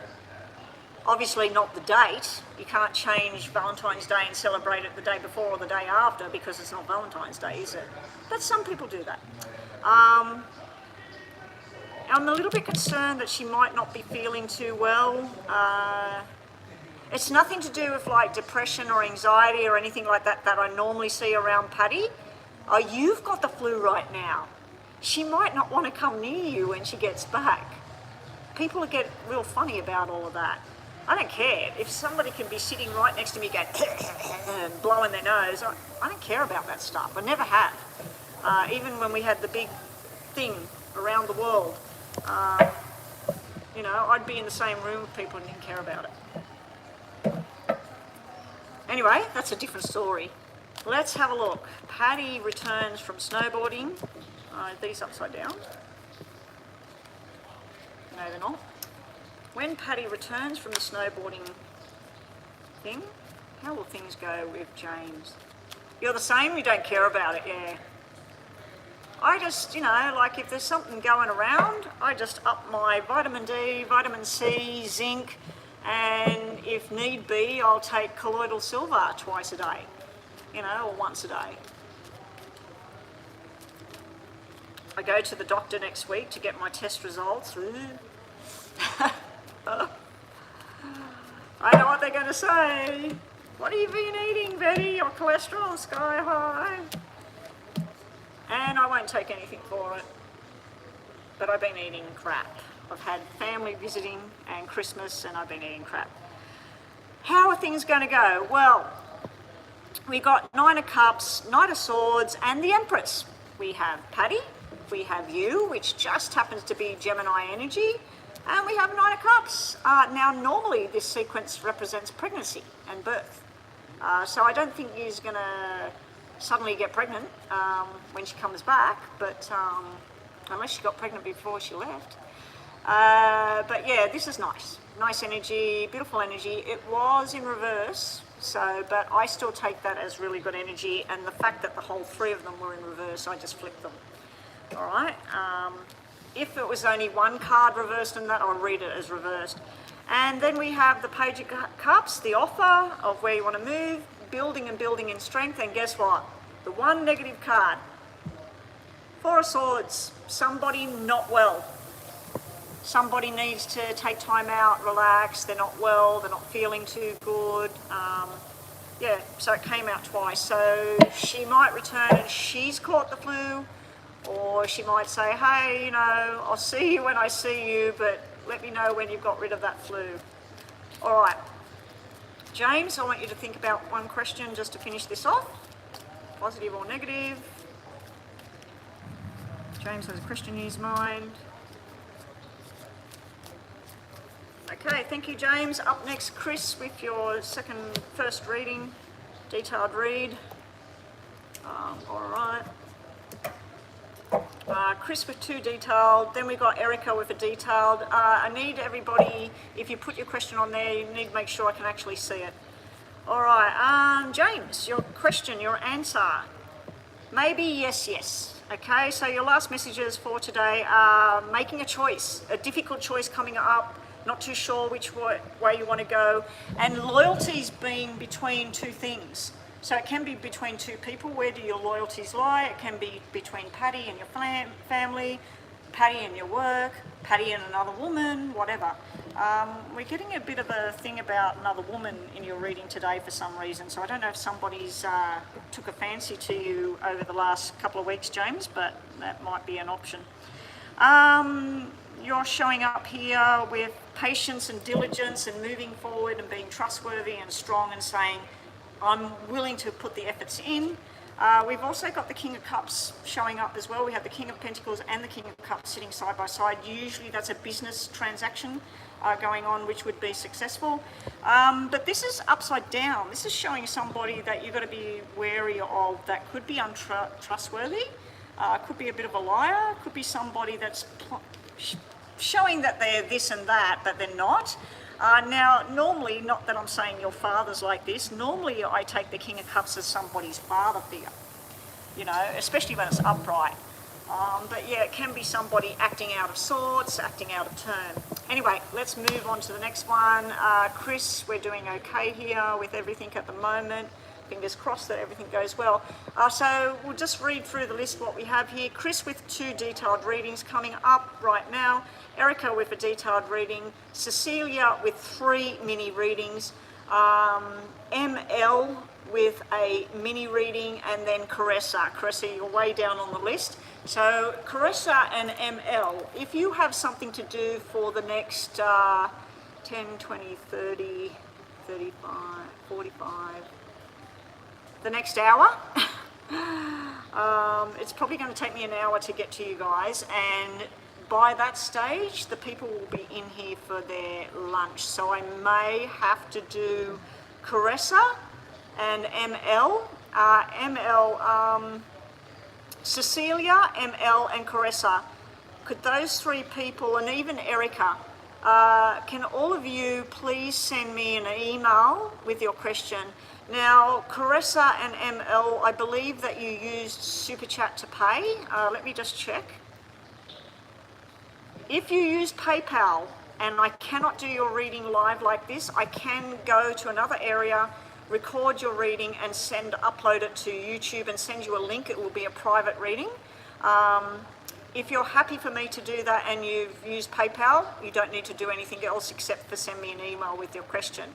Obviously not the date. You can't change Valentine's Day and celebrate it the day before or the day after, because it's not Valentine's Day, is it? But some people do that. I'm a little bit concerned that she might not be feeling too well. It's nothing to do with like depression or anxiety or anything like that that I normally see around Patty. Oh, you've got the flu right now. She might not want to come near you when she gets back. People get real funny about all of that. I don't care. If somebody can be sitting right next to me going and blowing their nose, I don't care about that stuff. I never have. Even when we had the big thing around the world, you know, I'd be in the same room with people and didn't care about it. Anyway, that's a different story. Let's have a look. Patty returns from snowboarding. Are these upside down? No, they're not. When Patty returns from the snowboarding thing, how will things go with James? You're the same, you don't care about it, yeah. I just, like if there's something going around, I just up my vitamin D, vitamin C, zinc, and if need be, I'll take colloidal silver twice a day, or once a day. I go to the doctor next week to get my test results. I know what they're going to say. What have you been eating, Betty? Your cholesterol's sky high. And I won't take anything for it. But I've been eating crap. I've had family visiting and Christmas and I've been eating crap. How are things going to go? Well, we got Nine of Cups, Knight of Swords and the Empress. We have Patty, we have you, which just happens to be Gemini energy, and we have Nine of Cups. Now, normally this sequence represents pregnancy and birth. So I don't think you're going to suddenly get pregnant when she comes back, but unless she got pregnant before she left. But yeah, this is nice. Nice energy, beautiful energy. It was in reverse, but I still take that as really good energy, and the fact that the whole three of them were in reverse, I just flipped them. All right. If it was only one card reversed in that, I'll read it as reversed. And then we have the Page of Cups, the offer of where you want to move, building and building in strength. And guess what? The one negative card, Four of Swords, somebody not well. Somebody needs to take time out, relax, they're not well, they're not feeling too good. Yeah, so it came out twice. So she might return and she's caught the flu, or she might say, hey, I'll see you when I see you, but let me know when you've got rid of that flu. All right. James, I want you to think about one question just to finish this off. Positive or negative? James has a question in his mind. Okay, thank you, James. Up next, Chris, with your first reading, detailed read. All right. Chris with 2 detailed, then we got Erica with a detailed. I need everybody, if you put your question on there, you need to make sure I can actually see it. All right, James, your question, your answer. Maybe yes, yes. Okay, so your last messages for today are making a choice, a difficult choice coming up, not too sure which way you want to go, and loyalties being between 2 things. So it can be between 2 people. Where do your loyalties lie? It can be between Patty and your family, Patty and your work, Patty and another woman, whatever. We're getting a bit of a thing about another woman in your reading today for some reason. So I don't know if somebody's took a fancy to you over the last couple of weeks, James, but that might be an option. You're showing up here with patience and diligence and moving forward and being trustworthy and strong and saying, I'm willing to put the efforts in. We've also got the King of Cups showing up as well. We have the King of Pentacles and the King of Cups sitting side by side. Usually that's a business transaction going on, which would be successful. But this is upside down. This is showing somebody that you've got to be wary of that could be untrustworthy, could be a bit of a liar, could be somebody that's showing that they're this and that, but they're not. Now, normally, not that I'm saying your father's like this, normally I take the King of Cups as somebody's father figure, especially when it's upright. But yeah, it can be somebody acting out of sorts, acting out of turn. Anyway, let's move on to the next one. Chris, we're doing okay here with everything at the moment. Fingers crossed that everything goes well. So we'll just read through the list what we have here. Chris with 2 detailed readings coming up right now. Erica with a detailed reading. Cecilia with 3 mini readings. ML with a mini reading, and then Caressa. Caressa, you're way down on the list. So Caressa and ML, if you have something to do for the next 10, 20, 30, 35, 45, the next hour, it's probably going to take me an hour to get to you guys, and by that stage the people will be in here for their lunch, so I may have to do Caressa and ML. Cecilia, ML and Caressa, could those 3 people, and even Erica, can all of you please send me an email with your question? Now, Caressa and ML, I believe that you used SuperChat to pay. Let me just check. If you use PayPal and I cannot do your reading live like this, I can go to another area, record your reading and upload it to YouTube and send you a link. It will be a private reading. If you're happy for me to do that and you've used PayPal, you don't need to do anything else except for send me an email with your question.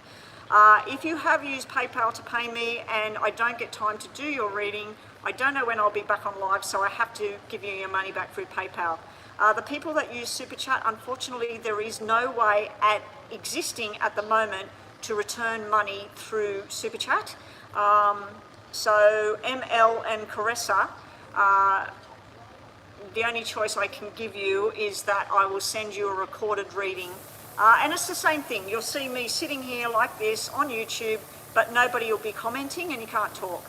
If you have used PayPal to pay me and I don't get time to do your reading, I don't know when I'll be back on live, so I have to give you your money back through PayPal. The people that use SuperChat, unfortunately, there is no way existing at the moment to return money through SuperChat. So ML and Caressa, the only choice I can give you is that I will send you a recorded reading. And it's the same thing. You'll see me sitting here like this on YouTube, but nobody will be commenting and you can't talk.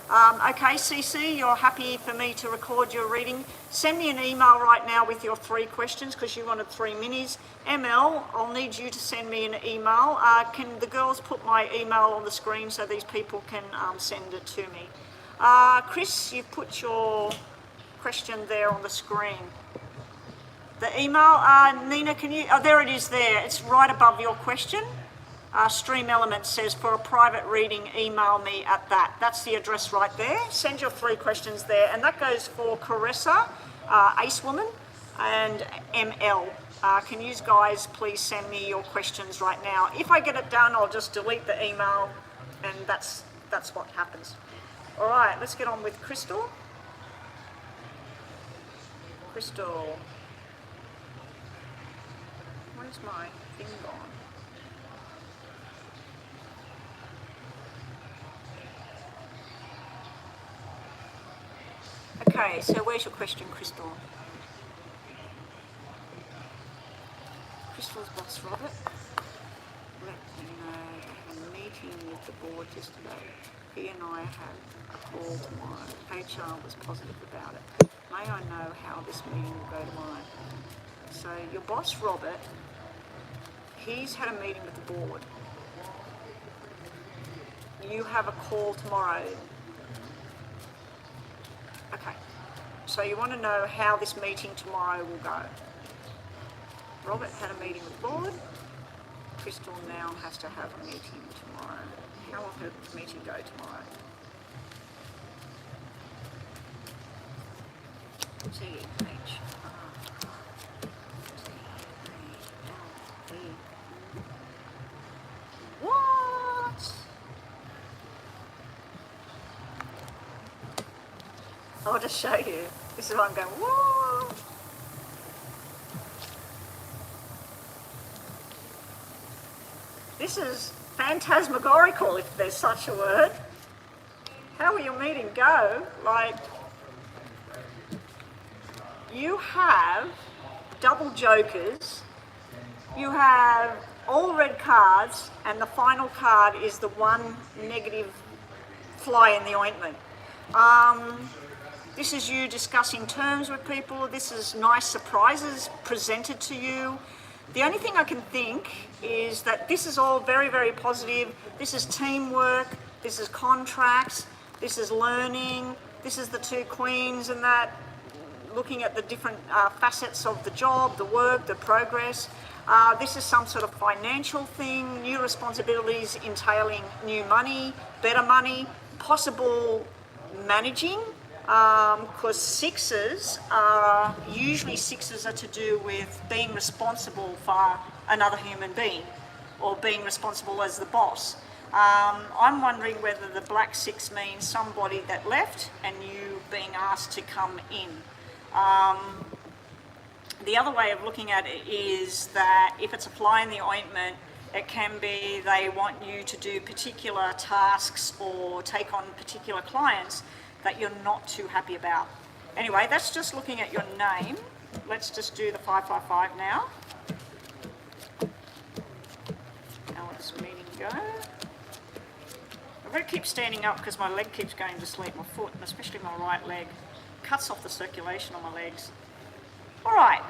Okay, CC, you're happy for me to record your reading. Send me an email right now with your 3 questions because you wanted 3 minis. ML, I'll need you to send me an email. Can the girls put my email on the screen so these people can send it to me? Chris, you've put your question there on the screen. The email, Nina, can you, oh, there it is there. It's right above your question. Stream Elements says, for a private reading, email me at that. That's the address right there. Send your 3 questions there. And that goes for Caressa, Ace Woman, and ML. Can you guys please send me your questions right now? If I get it done, I'll just delete the email, and that's what happens. All right, let's get on with Crystal. Crystal. Where's my thing gone? Okay, so where's your question, Crystal? Crystal's boss, Robert. Let me know I had a meeting with the board yesterday. He and I have a call tomorrow. HR was positive about it. May I know how this meeting will go tomorrow? So your boss, Robert, he's had a meeting with the board. You have a call tomorrow. Okay, so you want to know how this meeting tomorrow will go. Robert had a meeting with the board. Crystal now has to have a meeting tomorrow. How will her meeting go tomorrow? T-H-R-T-A-L-E. What? I'll just show you. This is what I'm going, whoa. This is phantasmagorical, if there's such a word. How will your meeting go? Like, you have double jokers, you have all red cards, and the final card is the one negative fly in the ointment. This is you discussing terms with people. This is nice surprises presented to you. The only thing I can think is that this is all very, very positive. This is teamwork, this is contracts, this is learning, this is the 2 queens and that, looking at the different facets of the job, the work, the progress. This is some sort of financial thing, new responsibilities entailing new money, better money, possible managing, because 6s are, usually 6s are to do with being responsible for another human being or being responsible as the boss. I'm wondering whether the black 6 means somebody that left and you being asked to come in. The other way of looking at it is that if it's a fly in the ointment, it can be they want you to do particular tasks or take on particular clients that you're not too happy about. Anyway, that's just looking at your name. Let's just do the 555 now. How will this meeting go? I've got to keep standing up because my leg keeps going to sleep, my foot, and especially my right leg. Cuts off the circulation on my legs. All right,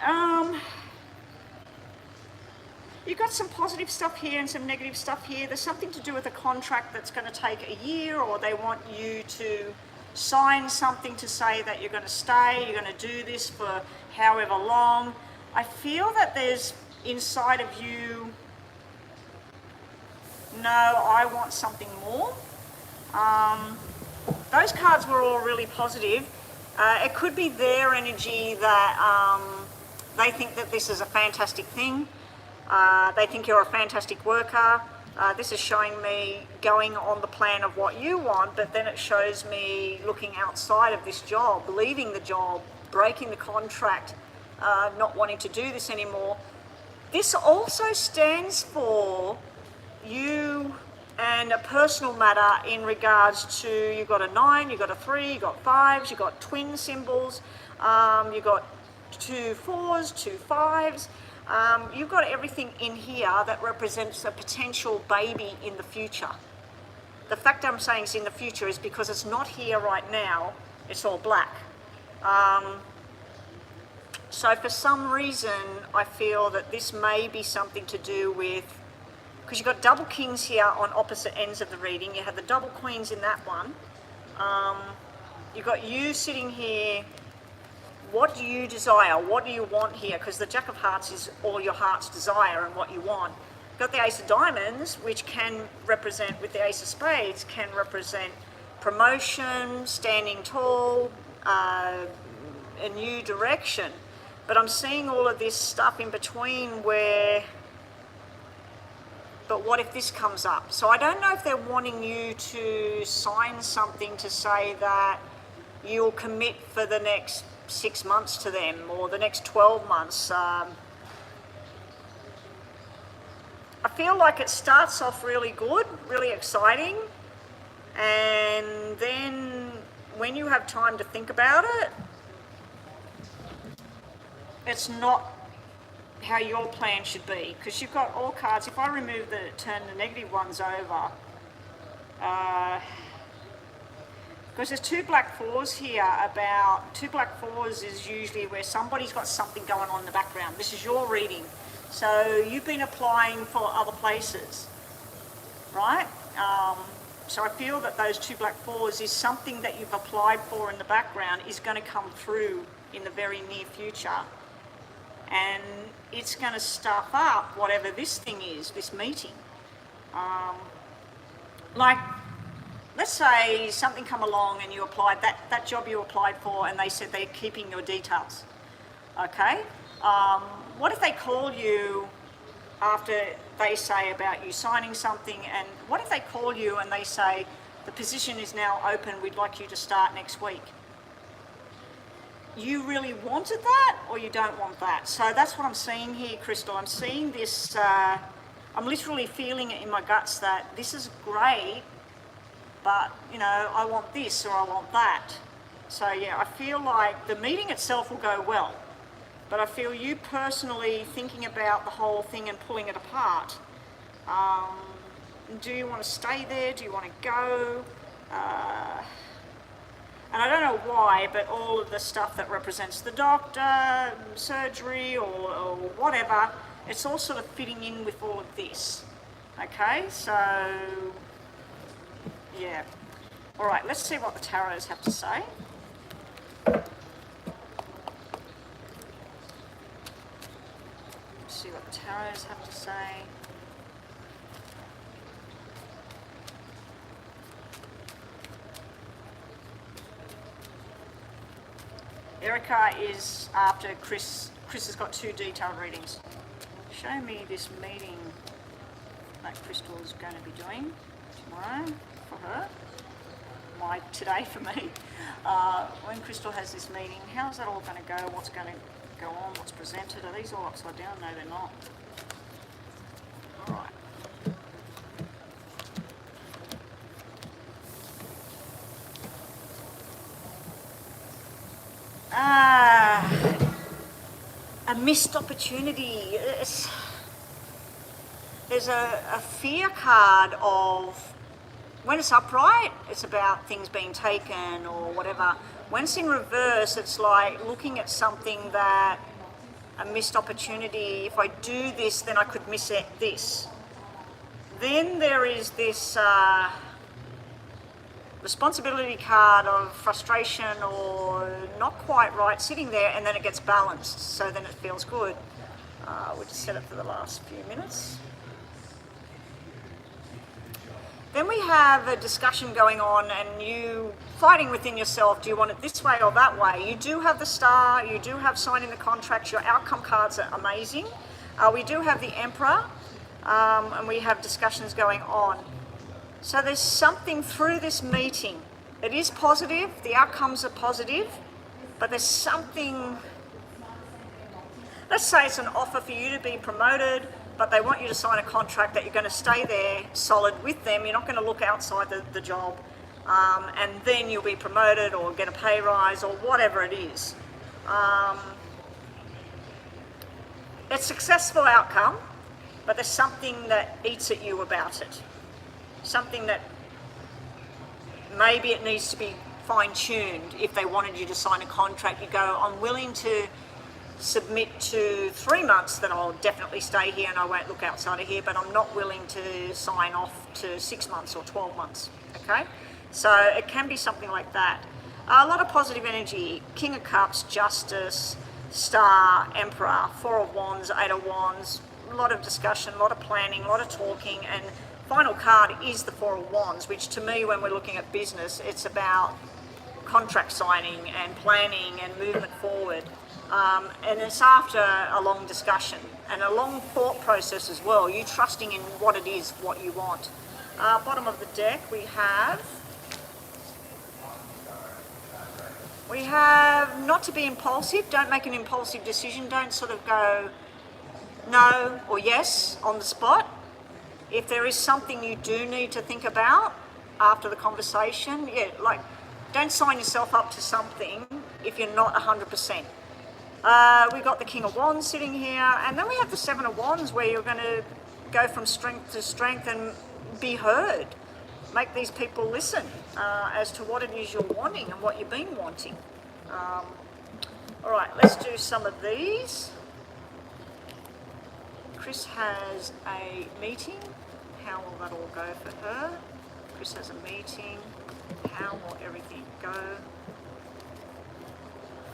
You've got some positive stuff here and some negative stuff here. There's something to do with a contract that's going to take a year, or they want you to sign something to say that you're going to stay, you're going to do this for however long. I feel that there's inside of you, no, I want something more. Those cards were all really positive. It could be their energy that they think that this is a fantastic thing. They think you're a fantastic worker. This is showing me going on the plan of what you want, but then it shows me looking outside of this job, leaving the job, breaking the contract, not wanting to do this anymore. This also stands for you and a personal matter in regards to, you've got a 9, you've got a 3, you've got 5s, you've got twin symbols, you've got 2 4s, 2 5s. You've got everything in here that represents a potential baby in the future. The fact I'm saying it's in the future is because it's not here right now, it's all black. So for some reason, I feel that this may be something to do with, because you've got double kings here on opposite ends of the reading, you have the double queens in that one. You've got you sitting here. What do you desire? What do you want here? Because the Jack of Hearts is all your heart's desire and what you want. You've got the Ace of Diamonds, which can represent, with the Ace of Spades, can represent promotion, standing tall, a new direction. But I'm seeing all of this stuff in between where, but what if this comes up? So I don't know if they're wanting you to sign something to say that you'll commit for the next 6 months to them, or the next 12 months. I feel like it starts off really good, really exciting, and then when you have time to think about it, it's not how your plan should be, because you've got all cards. If I remove turn the negative ones over, because there's 2 black 4s here. About 2 black 4s is usually where somebody's got something going on in the background. This is your reading. So you've been applying for other places, right? So I feel that those 2 black 4s is something that you've applied for in the background is going to come through in the very near future. And it's going to stuff up whatever this thing is, this meeting. Like, let's say something come along and you applied, that job you applied for, and they said they're keeping your details, okay? What if they call you after they say about you signing something, and what if they call you and they say, the position is now open, we'd like you to start next week? You really wanted that, or you don't want that? So that's what I'm seeing here, Crystal. I'm seeing this, I'm literally feeling it in my guts that this is great, but, you know, I want this or I want that. So yeah, I feel like the meeting itself will go well, but I feel you personally thinking about the whole thing and pulling it apart. Do you want to stay there? Do you want to go? And I don't know why, but all of the stuff that represents the doctor, surgery, or whatever, it's all sort of fitting in with all of this. Okay, so yeah. All right, let's see what the tarots have to say. Let's see what the tarots have to say. Erica is after Chris. Chris has got 2 detailed readings. Show me this meeting that Crystal is going to be doing tomorrow for her. Today for me. When Crystal has this meeting, how's that all going to go? What's going to go on? What's presented? Are these all upside down? No, they're not. All right. A missed opportunity. There's a fear card of, when it's upright, it's about things being taken or whatever. When it's in reverse, it's like looking at something that a missed opportunity. If I do this, then I could miss this. Then there is this responsibility card of frustration or not quite right sitting there, and then it gets balanced, so then it feels good. We'll just set it for the last few minutes. Then we have a discussion going on and you fighting within yourself. Do you want it this way or that way? You do have the star, you do have signing the contracts, your outcome cards are amazing. We do have the Emperor, and we have discussions going on. So there's something through this meeting. It is positive, the outcomes are positive, but there's something, let's say it's an offer for you to be promoted, but they want you to sign a contract that you're going to stay there solid with them. You're not going to look outside the job, and then you'll be promoted or get a pay rise or whatever it is. It's a successful outcome, but there's something that eats at you about it. Something that maybe it needs to be fine-tuned. If they wanted you to sign a contract, you go, I'm willing to submit to 3 months that I'll definitely stay here and I won't look outside of here, but I'm not willing to sign off to 6 months or 12 months, okay? So it can be something like that. A lot of positive energy, King of Cups, Justice, Star, Emperor, Four of Wands, Eight of Wands, a lot of discussion, a lot of planning, a lot of talking, and final card is the Four of Wands, which to me, when we're looking at business, it's about contract signing and planning and movement forward. And it's after a long discussion and a long thought process as well. You trusting in what it is, what you want. Bottom of the deck, we have not to be impulsive. Don't make an impulsive decision. Don't sort of go no or yes on the spot. If there is something you do need to think about after the conversation, like don't sign yourself up to something if you're not 100%. We've got the King of Wands sitting here, and then we have the Seven of Wands where you're going to go from strength to strength and be heard. Make these people listen as to what it is you're wanting and what you've been wanting. All right, let's do some of these. Chris has a meeting. How will that all go for her? Chris has a meeting. How will everything go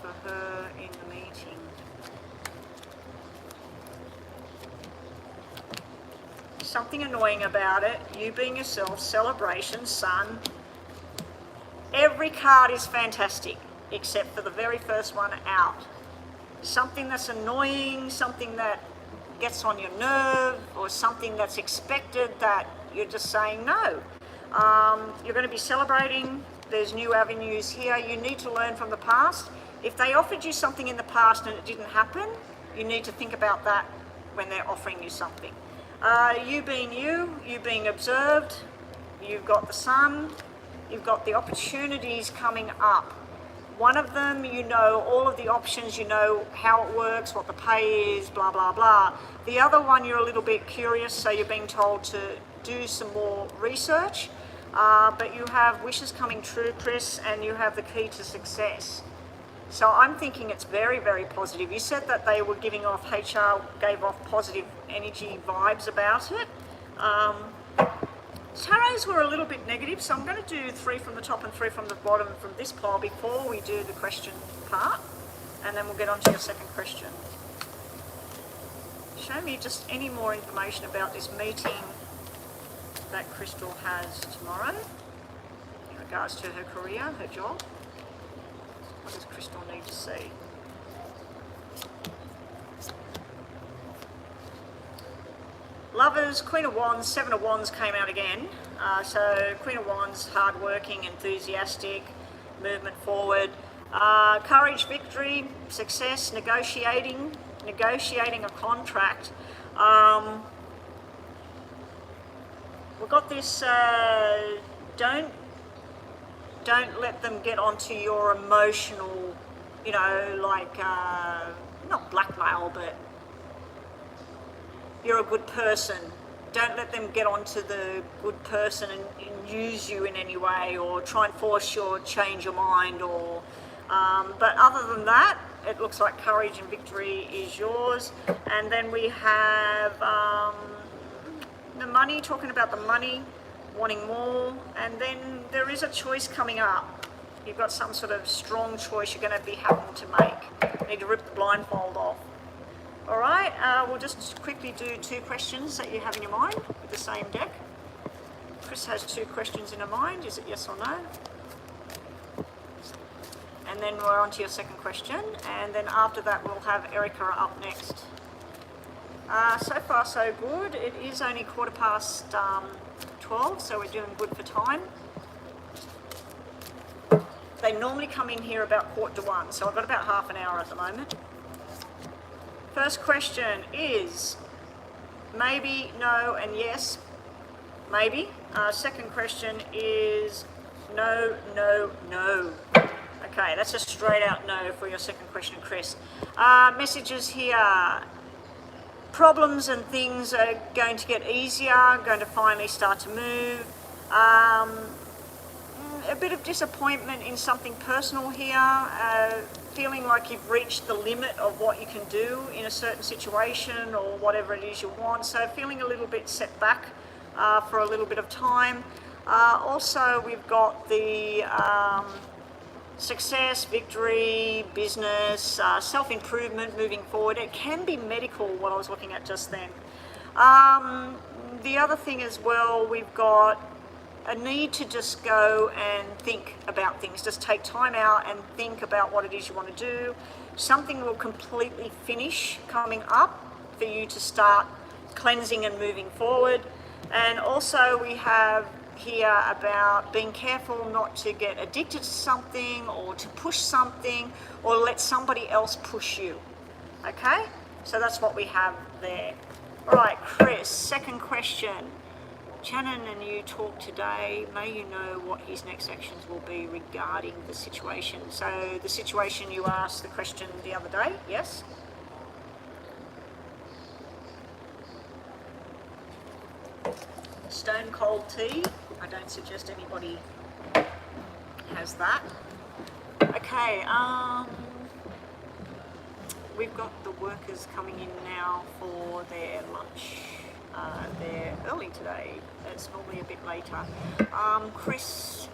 for her in the meeting? Something annoying about it, you being yourself, celebration, sun. Every card is fantastic, except for the very first one out. Something that's annoying, something that gets on your nerve, or something that's expected that you're just saying no. You're going to be celebrating, there's new avenues here. You need to learn from the past. If they offered you something in the past and it didn't happen, you need to think about that when they're offering you something. You being you being observed, you've got the sun, you've got the opportunities coming up. One of them, you know all of the options, you know how it works, what the pay is, blah, blah, blah. The other one, you're a little bit curious, so you're being told to do some more research, but you have wishes coming true, Chris, and you have the key to success. So I'm thinking it's very, very positive. You said that they were giving off, HR gave off positive energy vibes about it. Tarots were a little bit negative, so I'm going to do 3 from the top and 3 from the bottom from this pile before we do the question part, and then we'll get on to your second question. Show me just any more information about this meeting that Crystal has tomorrow in regards to her career, her job. What does Crystal need to see? Lovers, Queen of Wands, Seven of Wands came out again. So Queen of Wands, hardworking, enthusiastic, movement forward. Courage, victory, success, negotiating a contract. We've got this, don't let them get onto your emotional, you know, like, not blackmail, but you're a good person. Don't let them get onto the good person and use you in any way or try and force you or change your mind or, but other than that, it looks like courage and victory is yours. And then we have the money, talking about the money, wanting more. And then there is a choice coming up. You've got some sort of strong choice you're going to be having to make. You need to rip the blindfold off. All right, we'll just quickly do 2 questions that you have in your mind with the same deck. Chris has 2 questions in her mind. Is it yes or no? And then we're on to your second question. And then after that, we'll have Erica up next. So far, so good. It is only 12:15, so we're doing good for time. They normally come in here about 1:45, so I've got about half an hour at the moment. First question is maybe, no, and yes. Maybe. Second question is no, no, no. Okay, that's a straight out no for your second question, Chris. Messages here. Problems and things are going to get easier, going to finally start to move. A bit of disappointment in something personal here, feeling like you've reached the limit of what you can do in a certain situation or whatever it is you want. So feeling a little bit set back for a little bit of time. Also, we've got the success, victory, business, self-improvement moving forward. It can be medical, what I was looking at just then. The other thing as well, we've got a need to just go and think about things. Just take time out and think about what it is you want to do. Something will completely finish coming up for you to start cleansing and moving forward. And also we have here about being careful not to get addicted to something or to push something or let somebody else push you. Okay, so that's what we have there. All right, Chris, second question. Shannon and you talk today. May you know what his next actions will be regarding the situation. So the situation you asked the question the other day, yes? Stone cold tea. I don't suggest anybody has that. Okay, we've got the workers coming in now for their lunch. They're early today. It's normally a bit later. Chris,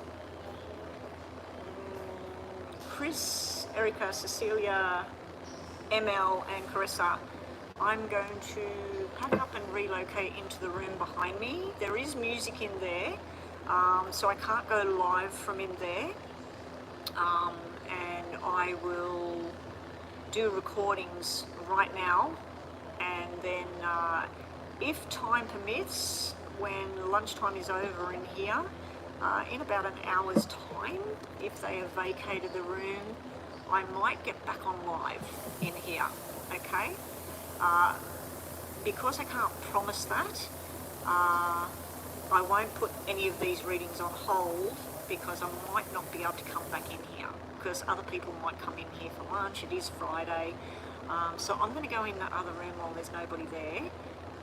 Erica, Cecilia, ML and Carissa, I'm going to pack up and relocate into the room behind me. There is music in there, so I can't go live from in there. And I will do recordings right now, and then if time permits, when lunchtime is over in here, in about an hour's time, if they have vacated the room, I might get back on live in here, okay? Because I can't promise that, I won't put any of these readings on hold because I might not be able to come back in here because other people might come in here for lunch. It is Friday. So I'm going to go in the other room while there's nobody there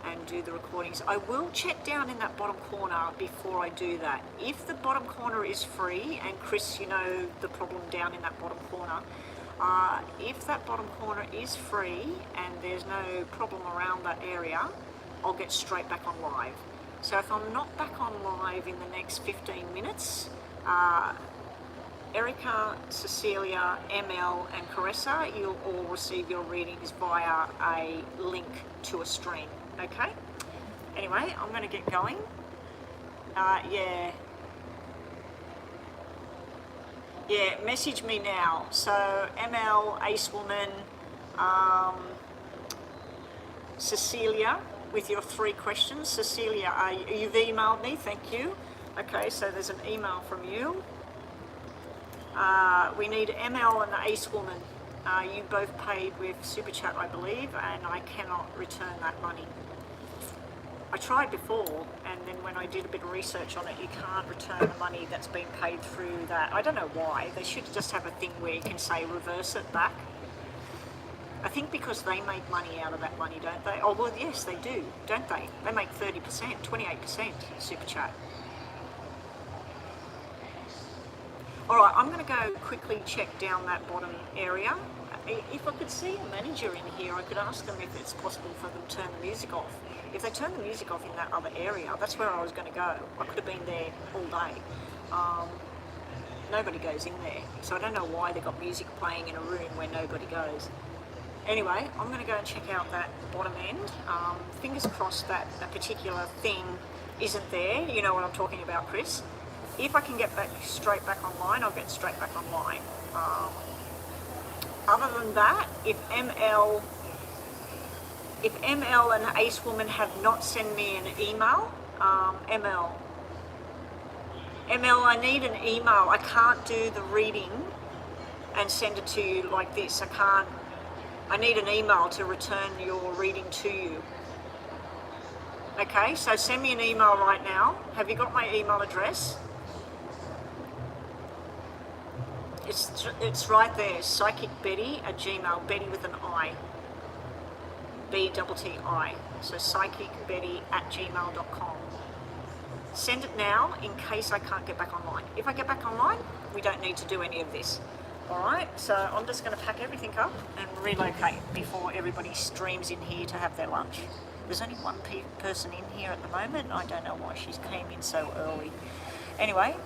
and do the recordings. I will check down in that bottom corner before I do that. If the bottom corner is free, and Chris, you know the problem down in that bottom corner, if that bottom corner is free and there's no problem around that area, I'll get straight back on live. So if I'm not back on live in the next 15 minutes, Erica, Cecilia, ML and Carissa, you'll all receive your readings via a link to a stream, okay? Anyway, I'm going to get going. Yeah, message me now. So ML, Ace Woman, Cecilia, with your 3 questions. Cecilia, you've emailed me, thank you. Okay, so there's an email from you. We need ML and the Ace Woman. You both paid with SUPACHAT, I believe, and I cannot return that money. I tried before, and then when I did a bit of research on it, you can't return the money that's been paid through that. I don't know why. They should just have a thing where you can say reverse it back. I think because they make money out of that money, don't they? Oh, well, yes, they do, don't they? They make 30%, 28% SUPACHAT. All right, I'm going to go quickly check down that bottom area if I could see a manager in here, I could ask them if it's possible for them to turn the music off. If they turn the music off in that other area, that's where I was going to go. I could have been there all day. Nobody goes in there, so I don't know why they got music playing in a room where nobody goes. Anyway, I'm going to go and check out that bottom end. Fingers crossed that a particular thing isn't there. You know what I'm talking about, Chris. If I can get straight back online, I'll get straight back online. Other than that, if ML and Ace Woman have not sent me an email, ML, I need an email. I can't do the reading and send it to you like this. I need an email to return your reading to you. Okay, so send me an email right now. Have you got my email address? It's right there, psychicbetty@gmail, Betty with an I, B-T-T-I, so psychicbetty@gmail.com. Send it now in case I can't get back online. If I get back online, we don't need to do any of this. Alright, so I'm just going to pack everything up and relocate before everybody streams in here to have their lunch. There's only one person in here at the moment. I don't know why she came in so early. Anyway,